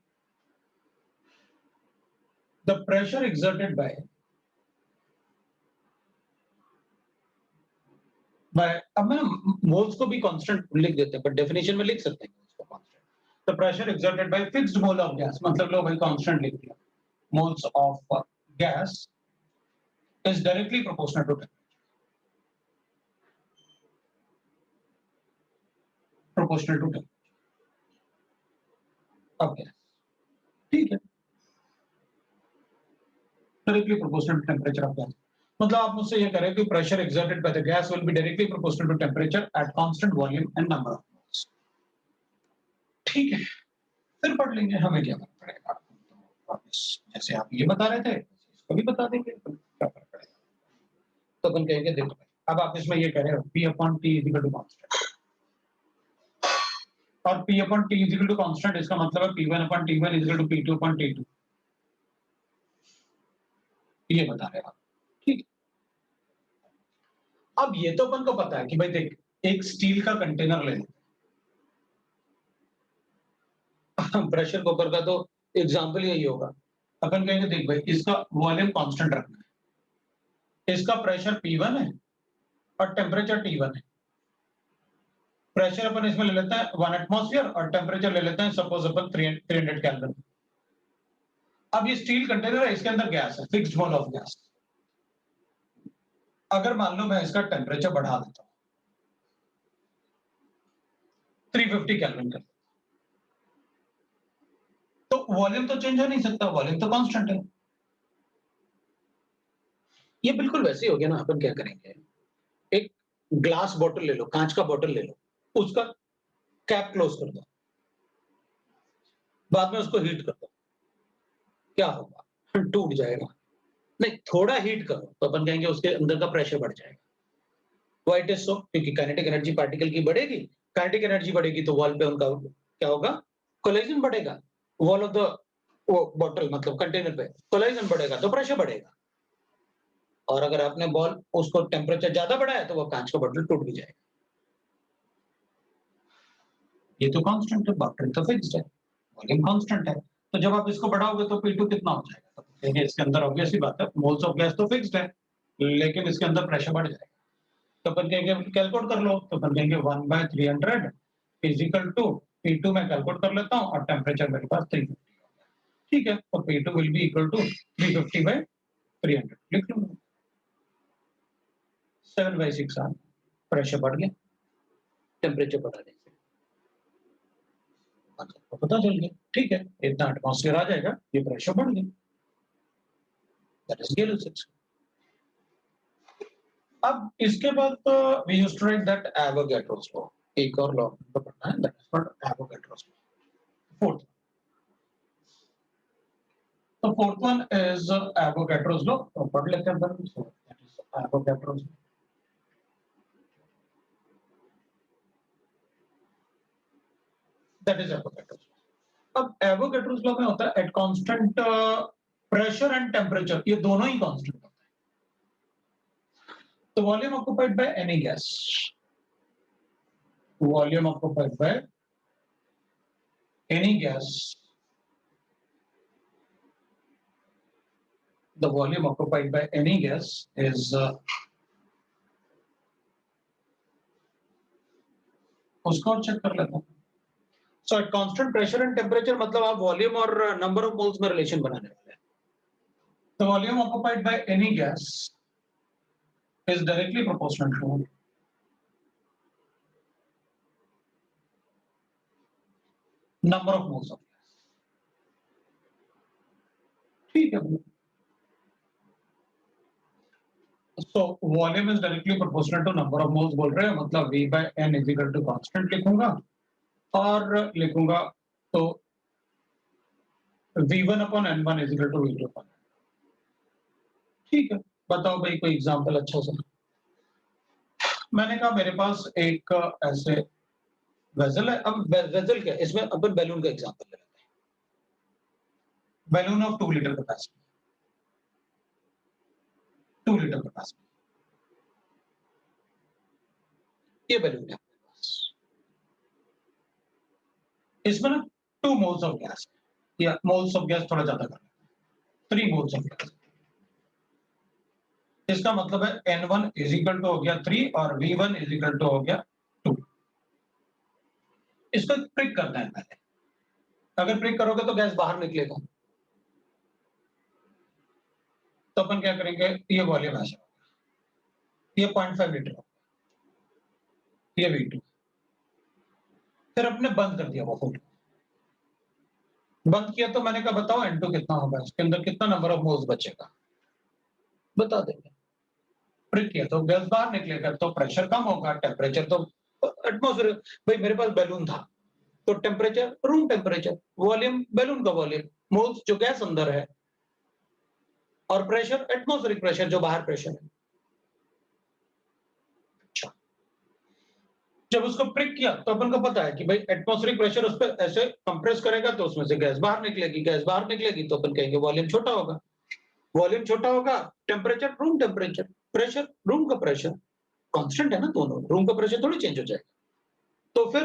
द प्रेशर एक्सर्टेड बाय अब मैं मोल्स को भी कांस्टेंट लिख देते हैं, पर डेफिनेशन में लिख सकते हैं इसको constant. The pressure exerted by fixed mole of gas, मतलब लो भाई कांस्टेंट लिख दिया, moles of gas is directly proportional to proportional to temperature of gas, ठीक है, directly proportional to temperature of gas। मतलब आप मुझसे ये करें कि pressure exerted by the gas will be directly proportional to temperature at constant volume and number of moles। ठीक है, फिर पढ़ लेंगे हमें क्या फर्क पड़ेगा। तो वापस जैसे आप ये बता रहे थे इसको भी बता देंगे, क्या फर्क पड़ेगा। तो अपन कहेंगे देखो भाई, अब आप इसमें ये कह रहे हो P upon T is equal to constant, और P upon T is equal to constant, इसका मतलब है P1 upon T1 is equal to P2 upon T2, ये बता रहे हैं आप, ठीक। अब ये तो अपन को पता है कि भाई देख, एक स्टील का कंटेनर ले लेते हैं, प्रेशर कुकर का तो एग्जांपल यही होगा। अपन कहेंगे देख भाई इसका वॉल्यूम कांस्टेंट रखना है, इसका प्रेशर P1 है और टेम्परेचर T1 है। प्रेशर अपन इसमें ले लेते हैं 1 एटमॉस्फेयर और टेम्परेचर ले लेते हैं सपोज अपन 300 केल्विन। अब ये स्टील कंटेनर है, इसके अंदर गैस है, फिक्स्ड मोल ऑफ गैस। अगर मान लो मैं इसका टेम्परेचर बढ़ा देता हूं 350 केल्विन कर, तो वॉल्यूम तो चेंज हो नहीं सकता, वॉल्यूम तो कांस्टेंट है। ये बिल्कुल वैसे ही हो गया ना। अपन क्या करेंगे, एक ग्लास बॉटल ले लो, कांच का बॉटल ले लो, उसका कैप क्लोज कर दो, बाद में उसको हीट कर दो, क्या होगा? टूट जाएगा। नहीं, थोड़ा हीट करो तो अपन कहेंगे उसके अंदर का प्रेशर बढ़ जाएगा। Why it is so? क्योंकि काइनेटिक एनर्जी पार्टिकल की बढ़ेगी, काइनेटिक एनर्जी बढ़ेगी तो वॉल पे उनका क्या होगा? कोलिजन बढ़ेगा। वॉल ऑफ द बॉटल मतलब कंटेनर पे कोलिजन बढ़ेगा तो प्रेशर बढ़ेगा। और अगर आपने बॉल उसको टेम्परेचर ज्यादा बढ़ाया तो वो कांच का बॉटल टूट भी जाएगा। ये तो कांस्टेंट है, बॉटल तो फिक्स्ड है, वॉल्यूम कांस्टेंट है। तो जब आप इसको बढ़ाओगे तो P2 कितना हो जाएगा? तो देखिए इसके अंदर ऑब्वियस ही बात है, मोल्स ऑफ गैस तो फिक्स्ड है, लेकिन इसके अंदर प्रेशर बढ़ जाएगा। तो अपन कहेंगे कैलकुलेट कर लो, तो अपन कहेंगे 1/300 इज इक्वल टू P2 में कैलकुलेट कर लेता हूं और टेम्परेचर मेरे पास 350 हो गया। ठीक है, तो P2 will be equal to 350/300 लिख लूंगा। 7/6 आ, प्रेशर बढ़ गया टेम्परेचर बढ़ाने से, तो पता चल गया। ठीक है, इतना एटमॉस्फेयर आ जाएगा, ये प्रेशर बढ़ गया। That is Gay Lussac's. अब इसके बाद we used to write that Avogadro's law. एक और लॉ तो पढ़ना है, that is called Avogadro's law. Fourth, तो fourth one is Avogadro's law, तो पढ़ लेते हैं अपन। So that is Avogadro's. That is Avogadro's. अब एवोगैड्रोस लॉ में होता है at constant pressure and temperature, ये दोनों ही कांस्टेंट होते हैं। तो volume occupied by any gas, volume occupied by any gas, the volume occupied by any gas is उसको चेक कर लेते हैं। So at constant pressure and temperature मतलब आप वॉल्यूम और नंबर ऑफ मोल्स में रिलेशन बनाने वाले हैं। तो volume occupied by any gas is directly proportional to number of moles of gas. ठीक है, so volume is directly proportional to number of moles बोल रहे हैं, मतलब V by N is equal to constant लिखूंगा और लिखूंगा तो V1 upon N1 is equal to V2 upon N2। ठीक है, बताओ भाई कोई एग्जांपल अच्छा सा। मैंने कहा मेरे पास एक ऐसे वेसल है। अब वेसल क्या, इसमें अपन बैलून का एग्जांपल ले लेते हैं। Balloon of 2 litre capacity, 2 litre capacity, ये बैलून है अपने पास। इसमें ना 2 मोल्स ऑफ गैस, या मोल्स ऑफ गैस थोड़ा ज्यादा कर लेते हैं, 3 मोल्स ऑफ गैस। इसका मतलब है N1 इज इक्वल टू हो गया 3 और V1 इज इक्वल टू हो गया 2। इसको प्रिक करना है पहले। अगर प्रिक करोगे तो गैस बाहर निकलेगा। तो अपन क्या करेंगे, ये वॉल्यूम ऐसा होगा, ये 0.5 लीटर होगा, ये V2। फिर अपने बंद कर दिया वो फूट, बंद किया तो मैंने कहा बताओ N2 कितना होगा, इसके अंदर कितना नंबर ऑफ मोल्स बचेगा, बता देंगे। प्रिक किया तो गैस बाहर निकलेगा, तो प्रेशर कम होगा, टेम्परेचर तो एटमॉस्फेयर। भाई मेरे पास बैलून था तो temperature room temperature, volume balloon का वॉल्यूम, मोल्स जो गैस अंदर है, और प्रेशर एटमॉस्फेरिक प्रेशर जो बाहर प्रेशर है। अच्छा, जब उसको प्रिक किया तो अपन को पता है कि भाई एटमॉस्फेरिक प्रेशर उस पर ऐसे कंप्रेस करेगा तो उसमें से गैस बाहर निकलेगी, गैस बाहर निकलेगी तो अपन कहेंगे वॉल्यूम छोटा होगा, वॉल्यूम छोटा होगा, temperature room temperature, pressure room का प्रेशर, कांस्टेंट है ना दोनों, रूम का प्रेशर थोड़ी चेंज हो जाएगा। तो फिर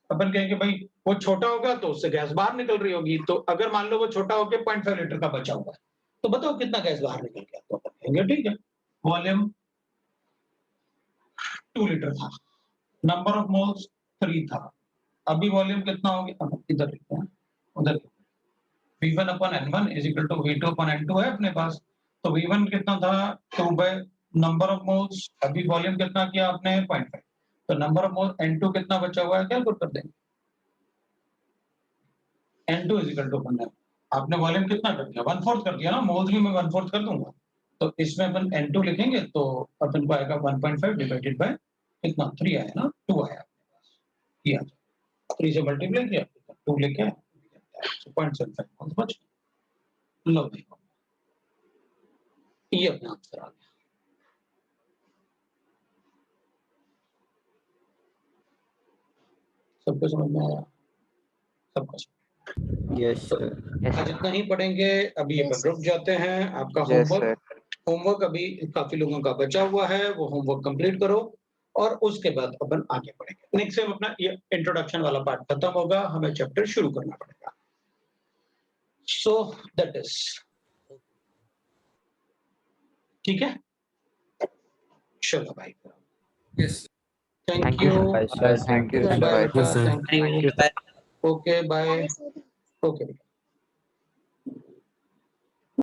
अपन कहेंगे भाई वो छोटा होगा तो उससे गैस बाहर निकल रही होगी। तो अगर मान लो वो छोटा होकर 0.5 लीटर का बचा हुआ है तो बताओ कितना गैस बाहर निकल गया, तो अपन कहेंगे ठीक है वॉल्यूम 2 लीटर था, नंबर ऑफ मोल्स 3 था। अभी वॉल्यूम कितना हो गया, इधर लिखते हैं, उधर V1 अपन N1 is equal to V2 अपन N2 है अपने पास। तो V1 कितना था 2 बाय नंबर ऑफ मोल्स, अभी वॉल्यूम कितना किया आपने 0.5, तो नंबर ऑफ मोल्स N2 कितना बचा हुआ है कैलकुलेट कर देंगे। N2 इज इक्वल टू अपन आपने वॉल्यूम कितना कर दिया 1/4 कर दिया ना, मोल्स भी मैं 1/4 कर दूंगा, तो इसमें अपन N2 लिखेंगे तो अपन को आएगा 1.5 डिवाइडेड बाय कितना 3 आया ना, 2 आया अपने पास, ये आ जाए 3 से मल्टीप्लाई किया 2 लेके 0.75 मोल्स बच गए। लो भाई ये अपना आंसर आ गया। सबको समझ में आया, सबको यस सर। आज इतना ही पढ़ेंगे, अभी ये Yes, पर रुक जाते हैं। आपका होमवर्क अभी काफी लोगों का बचा हुआ है, वो होमवर्क कंप्लीट करो और उसके बाद अपन आगे बढ़ेंगे। नेक्स्ट टाइम अपना ये इंट्रोडक्शन वाला पार्ट खत्म होगा, हमें चैप्टर शुरू करना पड़ेगा। सो दैट इज ठीक है, चलो भाई, Yes. Thank you, bye sir, thank you bye sir. बेटा, thank you, okay bye, Yes, sir. Okay.